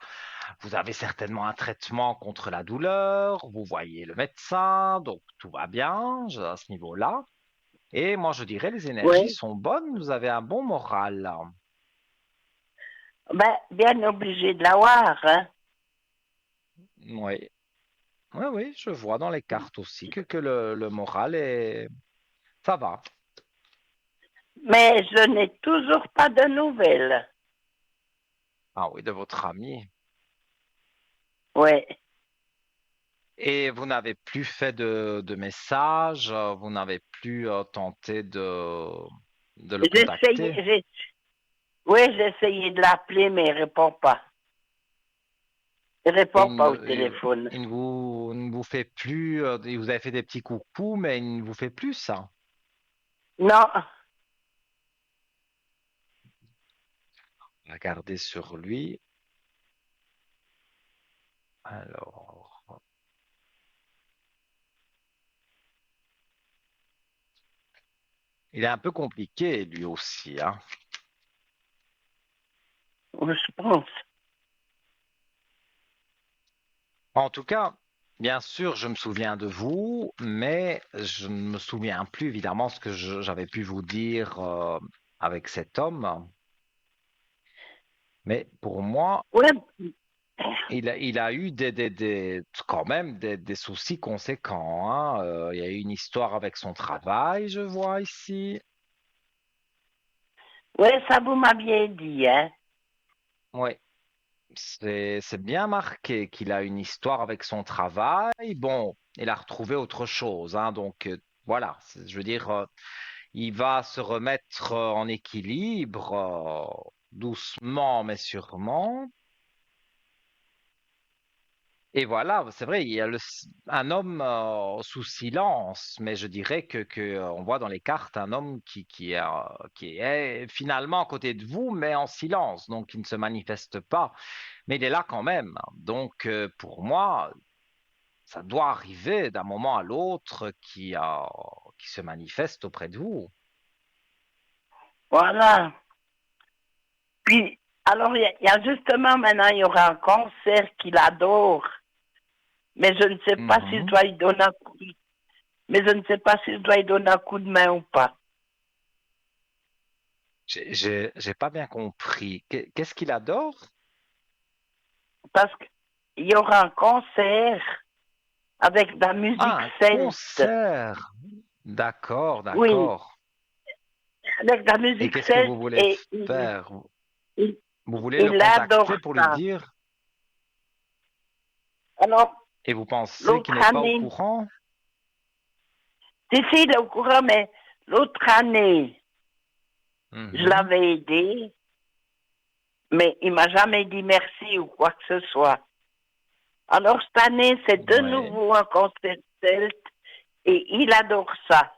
vous avez certainement un traitement contre la douleur, vous voyez le médecin, donc tout va bien à ce niveau-là. Et moi je dirais les énergies oui. sont bonnes, vous avez un bon moral. Ben, bien obligé de l'avoir, hein. Oui, oui, oui, je vois dans les cartes aussi que le moral est. Ça va. Mais je n'ai toujours pas de nouvelles. Ah oui, de votre ami. Oui. Et vous n'avez plus fait de messages, vous n'avez plus tenté de le J'ai essayé, contacter. oui, j'ai essayé de l'appeler, mais il répond pas. Il Et répond pas au téléphone. il ne vous fait plus, il vous avez fait des petits coucous, mais il ne vous fait plus ça. Non, Regardez sur lui. Alors, il est un peu compliqué lui aussi, hein. je pense. En tout cas, bien sûr, je me souviens de vous, mais je ne me souviens plus évidemment ce que j'avais pu vous dire avec cet homme. Mais pour moi, Ouais, il a eu quand même des soucis conséquents, hein. Il y a eu une histoire avec son travail, je vois ici. ouais, ça vous m'aviez dit, hein. Oui, c'est bien marqué qu'il a une histoire avec son travail. Bon, il a retrouvé autre chose, hein, donc voilà, je veux dire, il va se remettre en équilibre doucement mais sûrement. Et voilà, c'est vrai, il y a un homme sous silence, mais je dirais on voit dans les cartes un homme qui est finalement à côté de vous, mais en silence, donc il ne se manifeste pas, mais il est là quand même. Donc pour moi, ça doit arriver d'un moment à l'autre qui se manifeste auprès de vous. Voilà. Puis, alors, il y a justement maintenant, il y aura un concert qu'il adore, mais je ne sais pas si je Mhm. dois lui donner un coup, mais je ne sais pas si je dois lui donner un coup de main ou pas. J'ai pas bien compris. Qu'est-ce qu'il adore? Parce qu'il y aura un concert avec de la musique Ah, un celte. concert. D'accord, Oui, d'accord. avec de la Et musique qu'est-ce que vous celte voulez et faire? il, Vous voulez le il adore contacter pour lui ça. dire Alors, et vous pensez qu'il l'autre n'est pas au année, courant? si, il est au courant, mais l'autre année, je Mhm. l'avais aidé, mais il m'a jamais dit merci ou quoi que ce soit. Alors, cette année, c'est de Ouais. nouveau un concert celte et il adore ça.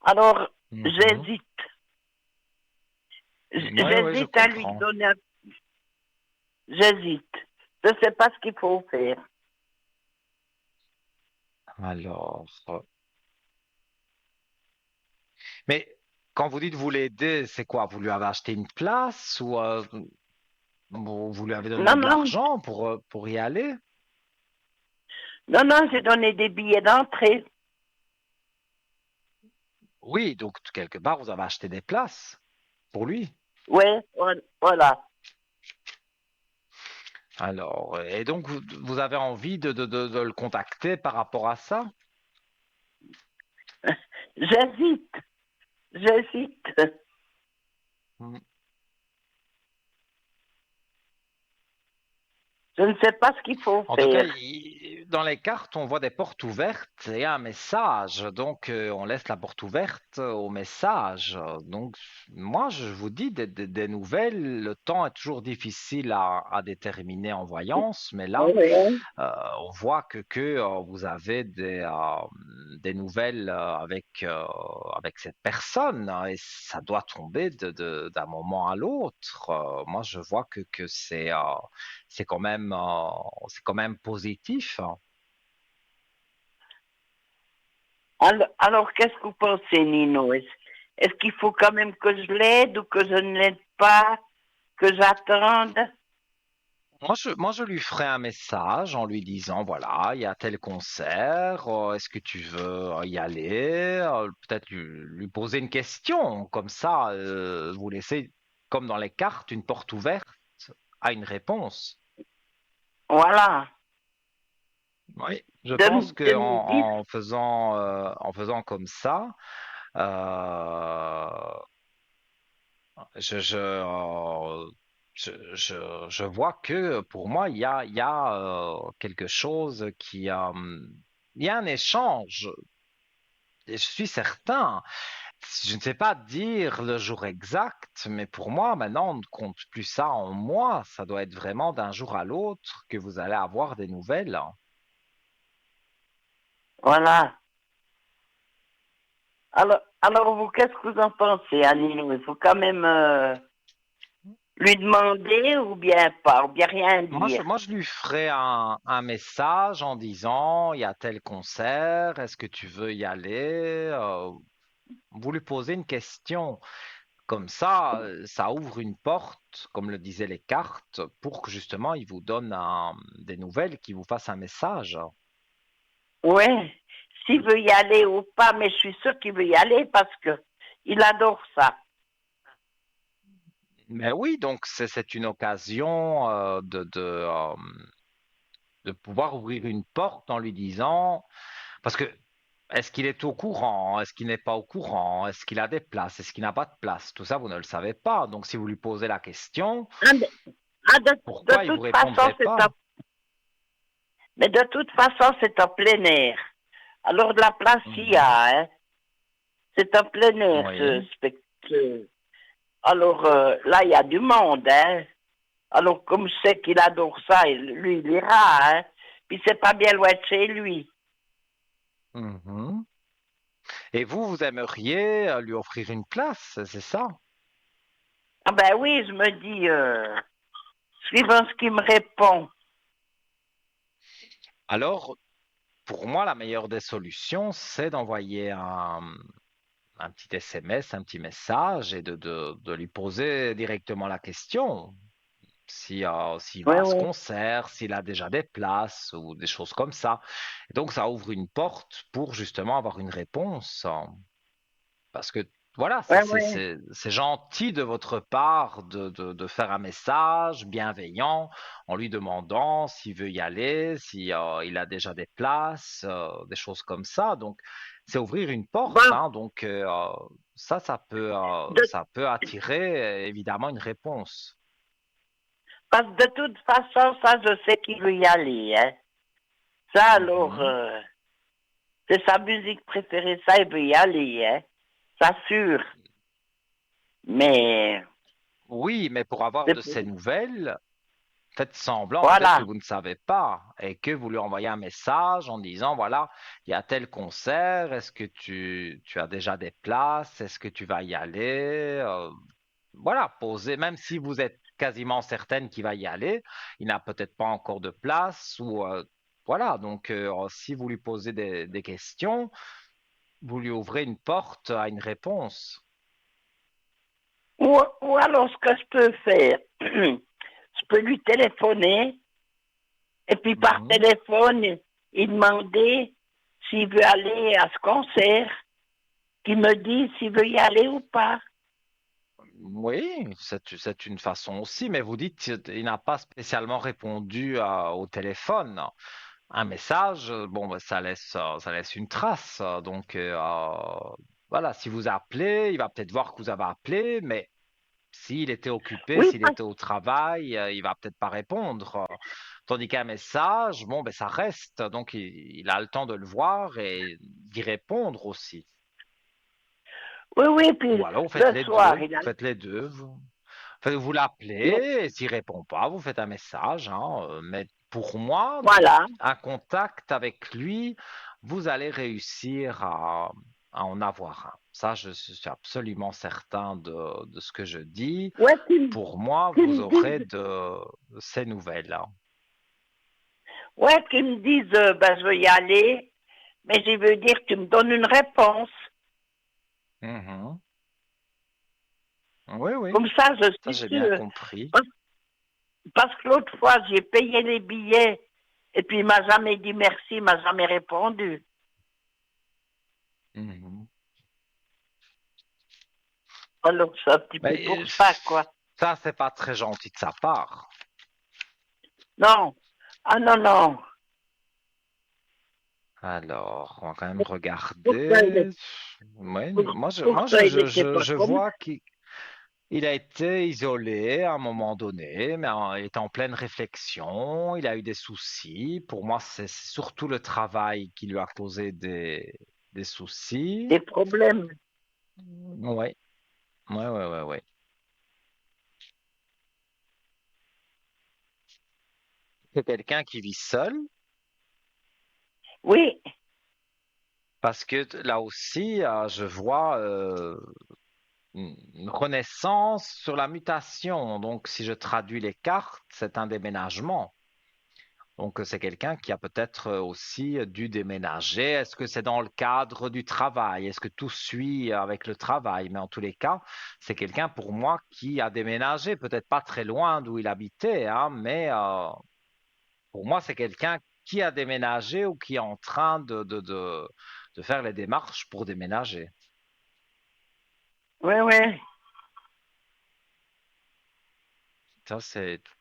Alors, Mhm. j'hésite. Ouais, ouais, je J'hésite à lui comprends. donner un... J'hésite. Je ne sais pas ce qu'il faut faire. Alors, mais quand vous dites vous l'aider, c'est quoi? Vous lui avez acheté une place ou vous lui avez donné Non, de non, l'argent pour y aller? non, non, j'ai donné des billets d'entrée. Oui, donc quelque part, vous avez acheté des places pour lui. Oui, voilà. Alors, et donc vous avez envie de le contacter par rapport à ça? J'hésite, j'hésite. Je ne sais pas ce qu'il faut En tout cas, faire. dans les cartes, on voit des portes ouvertes et un message. Donc, on laisse la porte ouverte au message. Donc, moi, je vous dis des nouvelles. Le temps est toujours difficile à déterminer en voyance, mais là, Oui. on voit que vous avez des nouvelles avec cette personne hein, et ça doit tomber d'un moment à l'autre. Moi, je vois que c'est quand même positif. Hein. Alors, qu'est-ce que vous pensez, Nino? Est-ce qu'il faut quand même que je l'aide ou que je ne l'aide pas, que j'attende? Moi, je lui ferai un message en lui disant, voilà, il y a tel concert, est-ce que tu veux y aller? Peut-être lui poser une question, comme ça, vous laissez, comme dans les cartes, une porte ouverte à une réponse. Voilà. Oui. Je De, pense de que me dire, en faisant comme ça, euh, je, je, euh, je vois que pour moi, il y a quelque chose il y a un échange. Et je suis certain, je ne sais pas dire le jour exact, mais pour moi, maintenant, on ne compte plus ça en mois. Ça doit être vraiment d'un jour à l'autre que vous allez avoir des nouvelles. voilà. Alors vous, qu'est-ce que vous en pensez, Nino? Il faut quand même lui demander ou bien pas, ou bien rien dire. Moi, je lui ferai un message en disant, il y a tel concert, est-ce que tu veux y aller? Vous lui posez une question. Comme ça ouvre une porte, comme le disaient les cartes, pour que justement il vous donne des nouvelles, qu'il vous fasse un message. Oui, s'il veut y aller ou pas, mais je suis sûre qu'il veut y aller parce que il adore ça. Mais oui, donc c'est une occasion de pouvoir ouvrir une porte en lui disant, parce que est-ce qu'il est au courant? Est-ce qu'il n'est pas au courant? Est-ce qu'il a des places? Est-ce qu'il n'a pas de place? Tout ça, vous ne le savez pas. Donc, si vous lui posez la question, Ah, de pourquoi il vous toute façon, répondrait pas? mais de toute façon, c'est en plein air. Alors de la place, il y Mhm. a, hein. C'est en plein air, ce Oui. spectacle. Alors là, il y a du monde, hein. Alors comme je sais qu'il adore ça, lui, il ira, hein. puis c'est pas bien loin de chez lui. Mhm. Et vous aimeriez lui offrir une place, c'est ça? Ah ben oui, je me dis, suivant ce qu'il me répond. Alors, pour moi, la meilleure des solutions, c'est d'envoyer un petit SMS, un petit message et de lui poser directement la question. Si, s'il Oui, va à ce oui. concert, s'il a déjà des places ou des choses comme ça. Et donc, ça ouvre une porte pour justement avoir une réponse. Parce que voilà, Oui, oui. c'est gentil de votre part de faire un message bienveillant en lui demandant s'il veut y aller, si il a déjà des places, des choses comme ça. Donc, c'est ouvrir une porte, Bon, hein. Donc, de, ça peut attirer évidemment une réponse. parce que de toute façon, ça, je sais qu'il veut y aller, hein. Ça, alors, Mhm. c'est sa musique préférée, ça, il veut y aller, hein. Ça, sûr. Mais, Oui, mais pour avoir c'est de pour... ces nouvelles, faites semblant peut-être que Voilà. vous ne savez pas et que vous lui envoyez un message en disant, voilà, il y a tel concert, est-ce que tu as déjà des places, est-ce que tu vas y aller? Voilà, posez, même si vous êtes quasiment certaine qu'il va y aller, il n'a peut-être pas encore de place ou voilà, donc si vous lui posez des questions, vous lui ouvrez une porte à une réponse. Ou alors, ce que je peux faire, je peux lui téléphoner, et puis par Mhm. téléphone, il demander s'il veut aller à ce concert, qu'il me dise s'il veut y aller ou pas. Oui, c'est une façon aussi, mais vous dites qu'il n'a pas spécialement répondu au téléphone. Un message, bon, ben, ça laisse une trace. Donc, voilà, si vous appelez, il va peut-être voir que vous avez appelé, mais s'il était occupé, Oui, s'il était au travail, il va peut-être pas répondre. Tandis qu'un message, bon, ben, ça reste. Donc, il a le temps de le voir et d'y répondre aussi. oui, oui, Ou puis alors, vous faites le les soir, deux. il a... Faites les deux. Vous le- l'appelez, et s'il répond pas, vous faites un message, hein, mais pour moi, Voilà. un contact avec lui, vous allez réussir à en avoir un. Ça, je suis absolument certain de ce que je dis. Ouais, Pour moi, qu'il vous me aurez dise, de ces nouvelles, hein. ouais, qu'il me dise, ben, je veux y aller, mais je veux dire, tu me donnes une réponse. Mhm. Oui, oui, Comme ça, je ça suis j'ai bien sûre. compris. Parce, parce que l'autre fois, j'ai payé les billets, et puis il m'a jamais dit merci, il m'a jamais répondu. Mhm. Alors, c'est un petit peu Mais pour ça, quoi. ça, c'est pas très gentil de sa part. Non. Ah non, non. Alors, on va quand même Pourquoi il regarder. est, Ouais, pourquoi il était pas je comme vois qu'il a été isolé à un moment donné, mais il était en pleine réflexion, il a eu des soucis. Pour moi, c'est surtout le travail qui lui a causé des soucis. des problèmes? Ouais, ouais. C'est quelqu'un qui vit seul, Oui, parce que là aussi, je vois une renaissance sur la mutation. Donc, si je traduis les cartes, c'est un déménagement. Donc, c'est quelqu'un qui a peut-être aussi dû déménager. Est-ce que c'est dans le cadre du travail? Est-ce que tout suit avec le travail? Mais en tous les cas, c'est quelqu'un pour moi qui a déménagé, peut-être pas très loin d'où il habitait, hein, mais pour moi, c'est quelqu'un qui a déménagé ou qui est en train de faire les démarches pour déménager. oui, oui. Ça,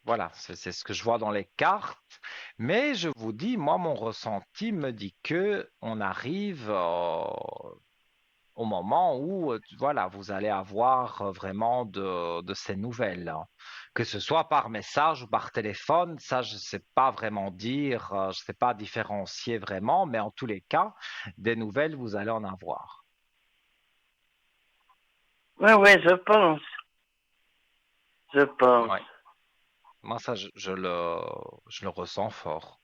voilà, c'est ce que je vois dans les cartes. Mais je vous dis, moi, mon ressenti me dit que on arrive au moment où, voilà, vous allez avoir vraiment de ces nouvelles, hein. Que ce soit par message ou par téléphone, ça, je ne sais pas vraiment dire, je ne sais pas différencier vraiment, mais en tous les cas, des nouvelles, vous allez en avoir. Oui, oui, je pense. Je pense. Ouais. Moi, ça, je le ressens fort.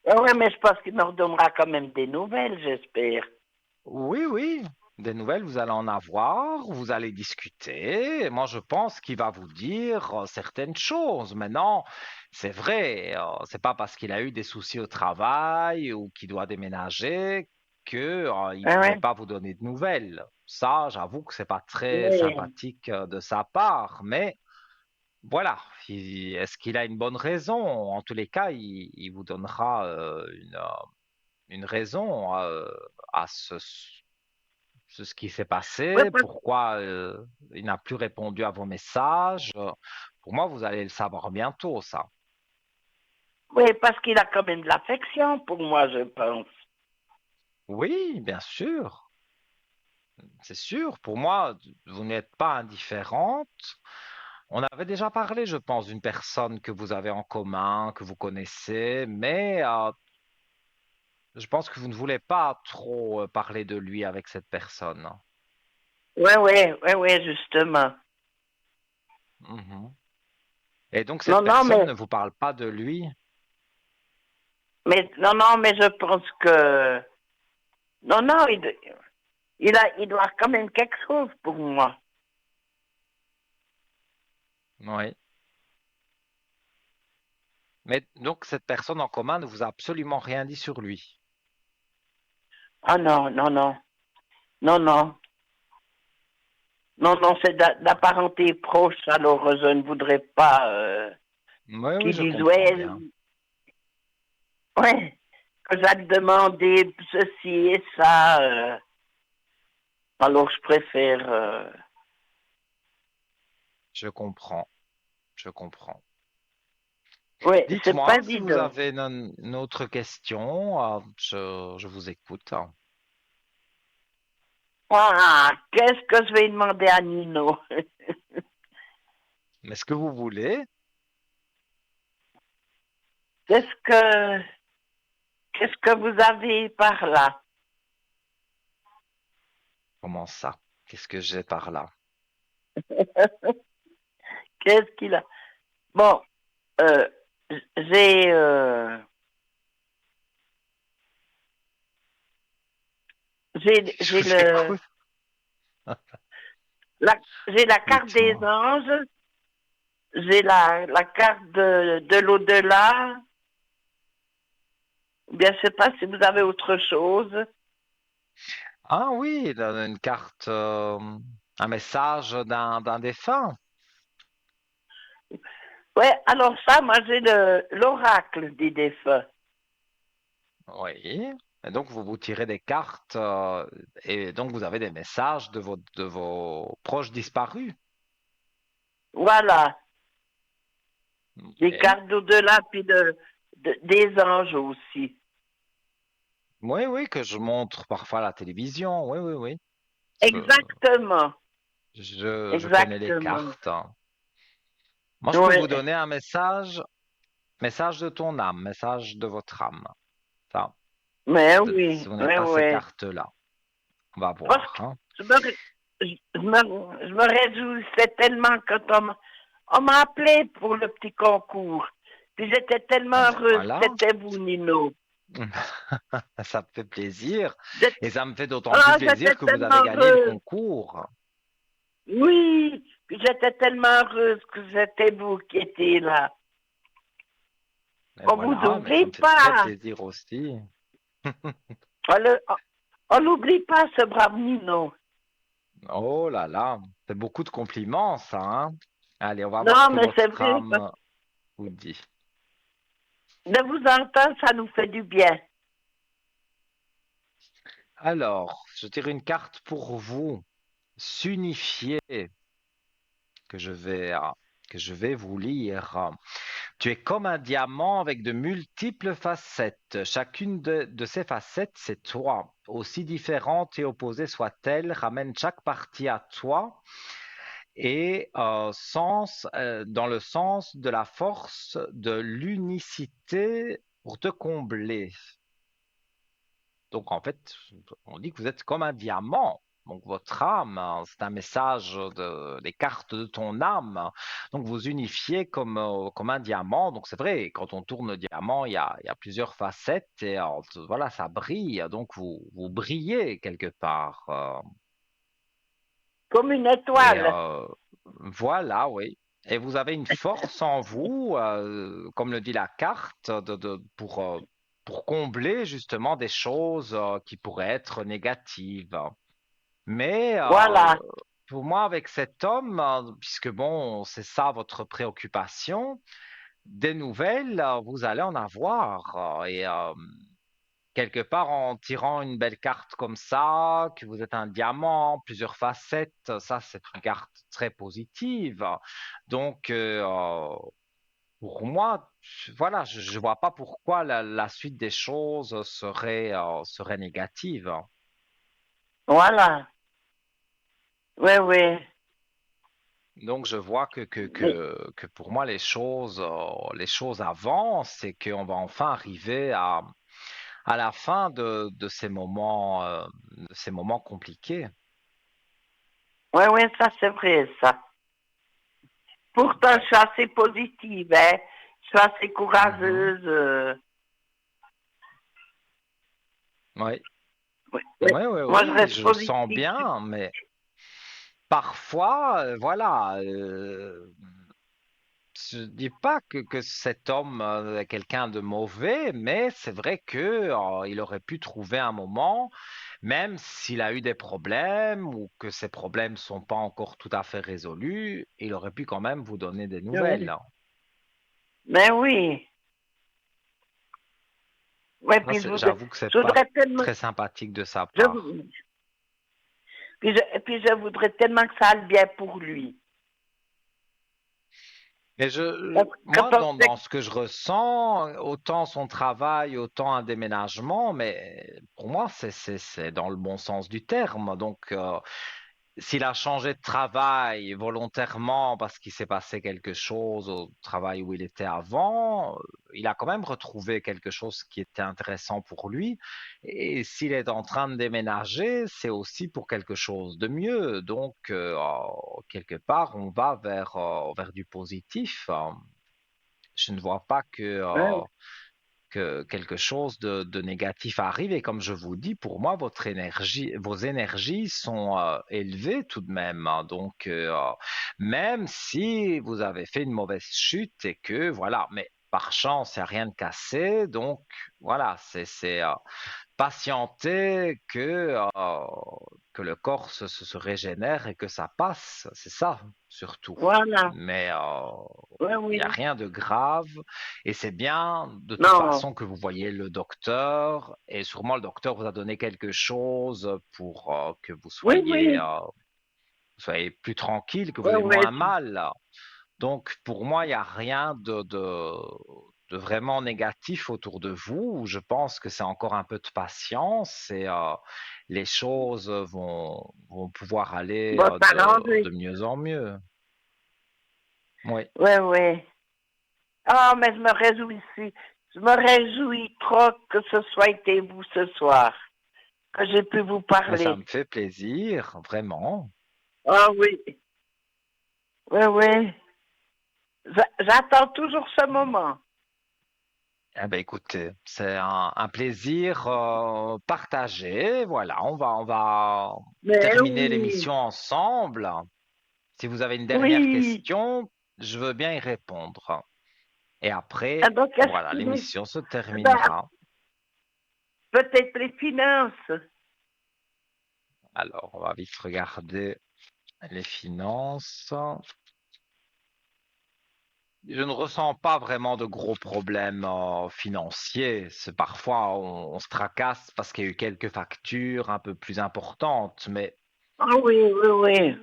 Ouais, mais je pense qu'il me redonnera quand même des nouvelles, j'espère. Oui, oui, des nouvelles, vous allez en avoir, vous allez discuter. Et moi, je pense qu'il va vous dire certaines choses. Maintenant, c'est vrai, c'est pas parce qu'il a eu des soucis au travail ou qu'il doit déménager que, il Ouais, pourrait ouais. pas vous donner de nouvelles. Ça, j'avoue que c'est pas très Oui. sympathique de sa part, mais voilà. Est-ce qu'il a une bonne raison? En tous les cas, il vous donnera une raison à ce qui s'est Ouais, passé, pourquoi il n'a plus répondu à vos messages. Pour moi, vous allez le savoir bientôt, ça. oui, parce qu'il a quand même de l'affection pour moi, je pense. Oui, bien sûr, c'est sûr. Pour moi, vous n'êtes pas indifférente. On avait déjà parlé, je pense, d'une personne que vous avez en commun, que vous connaissez, mais je pense que vous ne voulez pas trop parler de lui avec cette personne. Ouais, ouais, ouais, ouais, justement. Mhm. Et donc, Non, cette non, personne ne vous parle pas de lui. non, non, mais je pense que, non, non, il doit quand même quelque chose pour moi. Oui. Mais donc, cette personne en commun ne vous a absolument rien dit sur lui. Ah non, non, non, non, non, non, non, c'est de la parenté proche, alors je ne voudrais pas Oui, oui, qu'ils je disent, comprends ouais, bien. ouais, que j'ai demandé ceci et ça, alors je préfère, Je comprends. Je comprends. ouais, c'est pas Dites-moi si vous évident. avez une autre question. Je vous écoute. Ah, qu'est-ce que je vais demander à Nino? Mais ce que vous voulez, Qu'est-ce que, qu'est-ce que vous avez par là? comment ça? Qu'est-ce que j'ai par là? Qu'est-ce qu'il a? Bon, euh, j'ai, euh, Je j'ai vous écoute. la, j'ai la carte des Dites-moi. anges, j'ai la carte de l'au-delà. Bien, je sais pas si vous avez autre chose. Ah oui, une carte, un message d'un défunt. Ouais, alors ça, moi, j'ai l'oracle des défunts. Oui. Et donc, vous tirez des cartes et donc vous avez des messages de vos proches disparus. Voilà, des Oui, cartes d'au-delà, puis des anges aussi. oui, oui, que je montre parfois à la télévision. Oui, oui, oui. Je, Exactement, je connais les exactement. cartes. Moi, je peux vous Ouais, donner un message, message de ton âme, message de votre âme. Ça, mais si oui, vous n'avez ouais, pas ces ouais. cartes-là, on va Parce voir, que hein. je me, je me réjouissais tellement quand on m'a appelé pour le petit concours. Puis j'étais Ah tellement ben heureuse que voilà, c'était vous, Nino. ça me fait plaisir. J'étais- Et ça me fait d'autant plus Ah, j'étais plaisir que vous avez tellement gagné le heureuse. concours. Oui, puis j'étais tellement heureuse que c'était vous qui étiez là. Et On vous voilà, mais ça oublie me fait très pas. plaisir aussi. On le- on n'oublie pas ce brave Nino. Oh là là, c'est beaucoup de compliments, ça, hein? Allez, on va voir ce Non, que mais c'est votre vrai, âme vous dit. de vous entendre, ça nous fait du bien. Alors, je tire une carte pour vous. S'unifier, que je vais, euh, que je vais vous lire. Tu es comme un diamant avec de multiples facettes. Chacune de ces facettes, c'est toi. Aussi différentes et opposées soient-elles, ramène chaque partie à toi et dans le sens de la force de l'unicité pour te combler. Donc en fait, on dit que vous êtes comme un diamant. donc votre âme, hein, c'est un message des cartes de ton âme. Donc vous unifiez comme un diamant. Donc c'est vrai, quand on tourne le diamant, il y a plusieurs facettes et voilà, ça brille. Donc vous brillez quelque part. Comme une Et étoile. voilà, oui. Et vous avez une force en vous, comme le dit la carte, pour combler justement des choses qui pourraient être négatives. Mais Voilà. pour moi, avec cet homme, puisque bon, c'est ça votre préoccupation, des nouvelles, vous allez en avoir. Et quelque part, en tirant une belle carte comme ça, que vous êtes un diamant, plusieurs facettes, ça, c'est une carte très positive. Donc, pour moi, voilà, je ne vois pas pourquoi la suite des choses serait négative. Voilà. Oui, oui. Donc, je vois Mais que pour moi, les choses avancent et qu'on va enfin arriver à la fin de ces moments compliqués. oui, oui, ça c'est vrai, ça. Pourtant, je Ouais. suis assez positive, hein. Je suis assez Mhm. courageuse. Oui, Oui, oui. oui, oui, Moi, je oui, reste je le sens positive. bien, mais parfois, voilà, je dis pas que cet homme est quelqu'un de mauvais, mais c'est vrai que il aurait pu trouver un moment, même s'il a eu des problèmes ou que ces problèmes sont pas encore tout à fait résolus, il aurait pu quand même vous donner des Oui. nouvelles. Mais oui. Ouais, Moi, puis j'avoue que c'est je pas voudrais tellement, très sympathique de sa je, part. puis je voudrais tellement que ça aille bien pour lui. Mais moi, Quand on sait dans ce que je ressens, autant son travail, autant un déménagement, mais pour moi, c'est dans le bon sens du terme. Donc, s'il a changé de travail volontairement parce qu'il s'est passé quelque chose au travail où il était avant, il a quand même retrouvé quelque chose qui était intéressant pour lui. Et s'il est en train de déménager, c'est aussi pour quelque chose de mieux. Donc, quelque part, on va vers du positif. Je ne vois pas hein, que quelque chose de négatif arrive. Et comme je vous dis, pour moi, vos énergies sont élevées tout de même, hein. Donc, même si vous avez fait une mauvaise chute et que, voilà, mais par chance, il n'y a rien de cassé. Donc, voilà, c'est patienter que le corps se régénère et que ça passe. C'est ça, surtout. voilà. Mais Oui, il n'y a oui. rien de grave et c'est bien de toute Non. façon que vous voyez le docteur et sûrement le docteur vous a donné quelque chose pour que Oui, oui. vous soyez plus tranquille, que vous Oui, ayez moins oui. mal. Donc pour moi, il n'y a rien de vraiment négatif autour de vous. Je pense que c'est encore un peu de patience et les choses vont pouvoir aller Bon, de s'arranger. mieux en mieux. Oui. Oui, oui. Ah, mais je me réjouis, je me réjouis trop que ce soit été vous ce soir, que j'ai pu vous Mais ça me parler. fait plaisir, vraiment. Ah oui, oui, oui. J'attends toujours ce moment. Eh ben, écoutez, c'est un plaisir partagé. Voilà, on va Mais terminer oui, l'émission ensemble. Si vous avez une dernière oui. question, je veux bien y répondre. Et Ah, après, donc, voilà, est-ce que l'émission se ben, terminera. peut-être les finances. Alors, on va vite regarder les finances. Je ne ressens pas vraiment de gros problèmes financiers. C'est parfois on se tracasse parce qu'il y a eu quelques factures un peu plus importantes, mais Ah oui, oui, oui.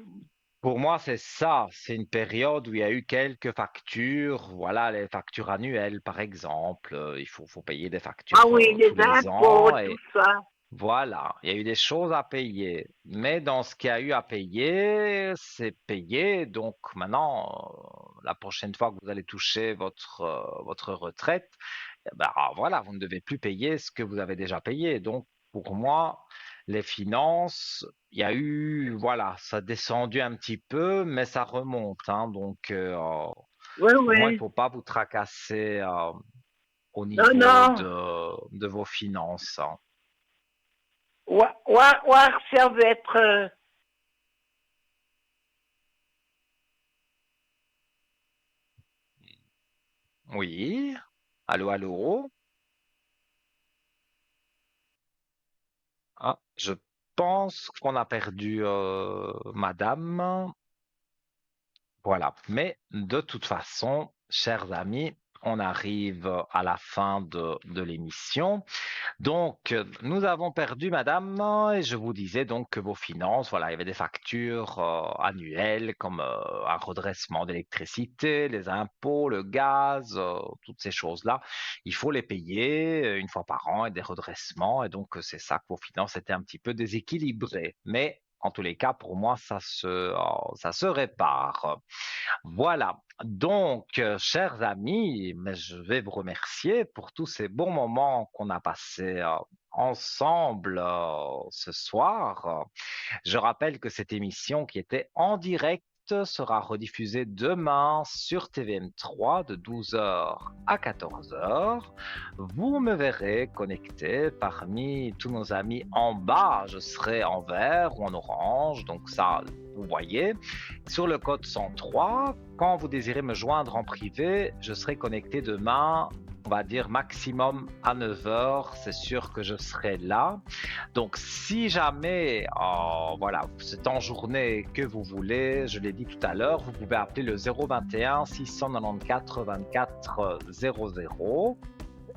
pour moi c'est ça. C'est une période où il y a eu quelques factures. Voilà, les factures annuelles par exemple. Faut payer des Ah factures oui, les tous les impôts, ans tout et ça. voilà, il y a eu des choses à payer. Mais dans ce qu'il y a eu à payer, c'est payé. Donc maintenant, la prochaine fois que vous allez toucher votre retraite, eh ben, voilà, vous ne devez plus payer ce que vous avez déjà payé. Donc pour moi, Les finances, il y a eu, voilà, ça a descendu un petit peu, mais ça remonte, hein, donc Oui, pour moi, il ne oui. faut pas vous tracasser au Non, niveau non. de vos finances, hein. Ça veut être... Oui, allô, allô. Ah, je pense qu'on a perdu Madame. Voilà. Mais de toute façon, chers amis, on arrive à la fin de l'émission. Donc, nous avons perdu Madame, et je vous disais donc que vos finances, voilà, il y avait des factures annuelles comme un redressement d'électricité, les impôts, le gaz, toutes ces choses-là. Il faut les payer une fois par an et des redressements, et donc c'est ça que vos finances étaient un petit peu déséquilibrées. Mais en tous les cas, pour moi, ça se répare. Voilà. Donc, chers amis, mais je vais vous remercier pour tous ces bons moments qu'on a passés ensemble ce soir. Je rappelle que cette émission qui était en direct sera rediffusée demain sur TVM3 de 12h à 14h. Vous me verrez connecté parmi tous nos amis en bas. Je serai en vert ou en orange, donc ça, vous voyez. Sur le code 103, quand vous désirez me joindre en privé, je serai connecté demain, on va dire maximum à 9h, c'est sûr que je serai là. Donc si jamais, voilà, c'est en journée que vous voulez, je l'ai dit tout à l'heure, vous pouvez appeler le 021 694 24 00.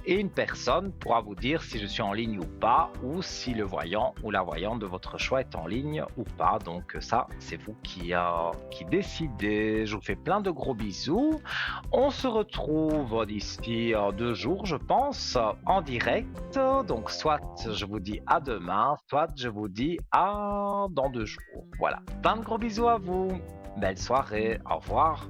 Et une personne pourra vous dire si je suis en ligne ou pas, ou si le voyant ou la voyante de votre choix est en ligne ou pas. Donc ça, c'est vous qui décidez. Je vous fais plein de gros bisous. On se retrouve d'ici 2 jours, je pense, en direct. Donc soit je vous dis à demain, soit je vous dis à dans 2 jours. Voilà. Plein de gros bisous à vous. Belle soirée. Au revoir.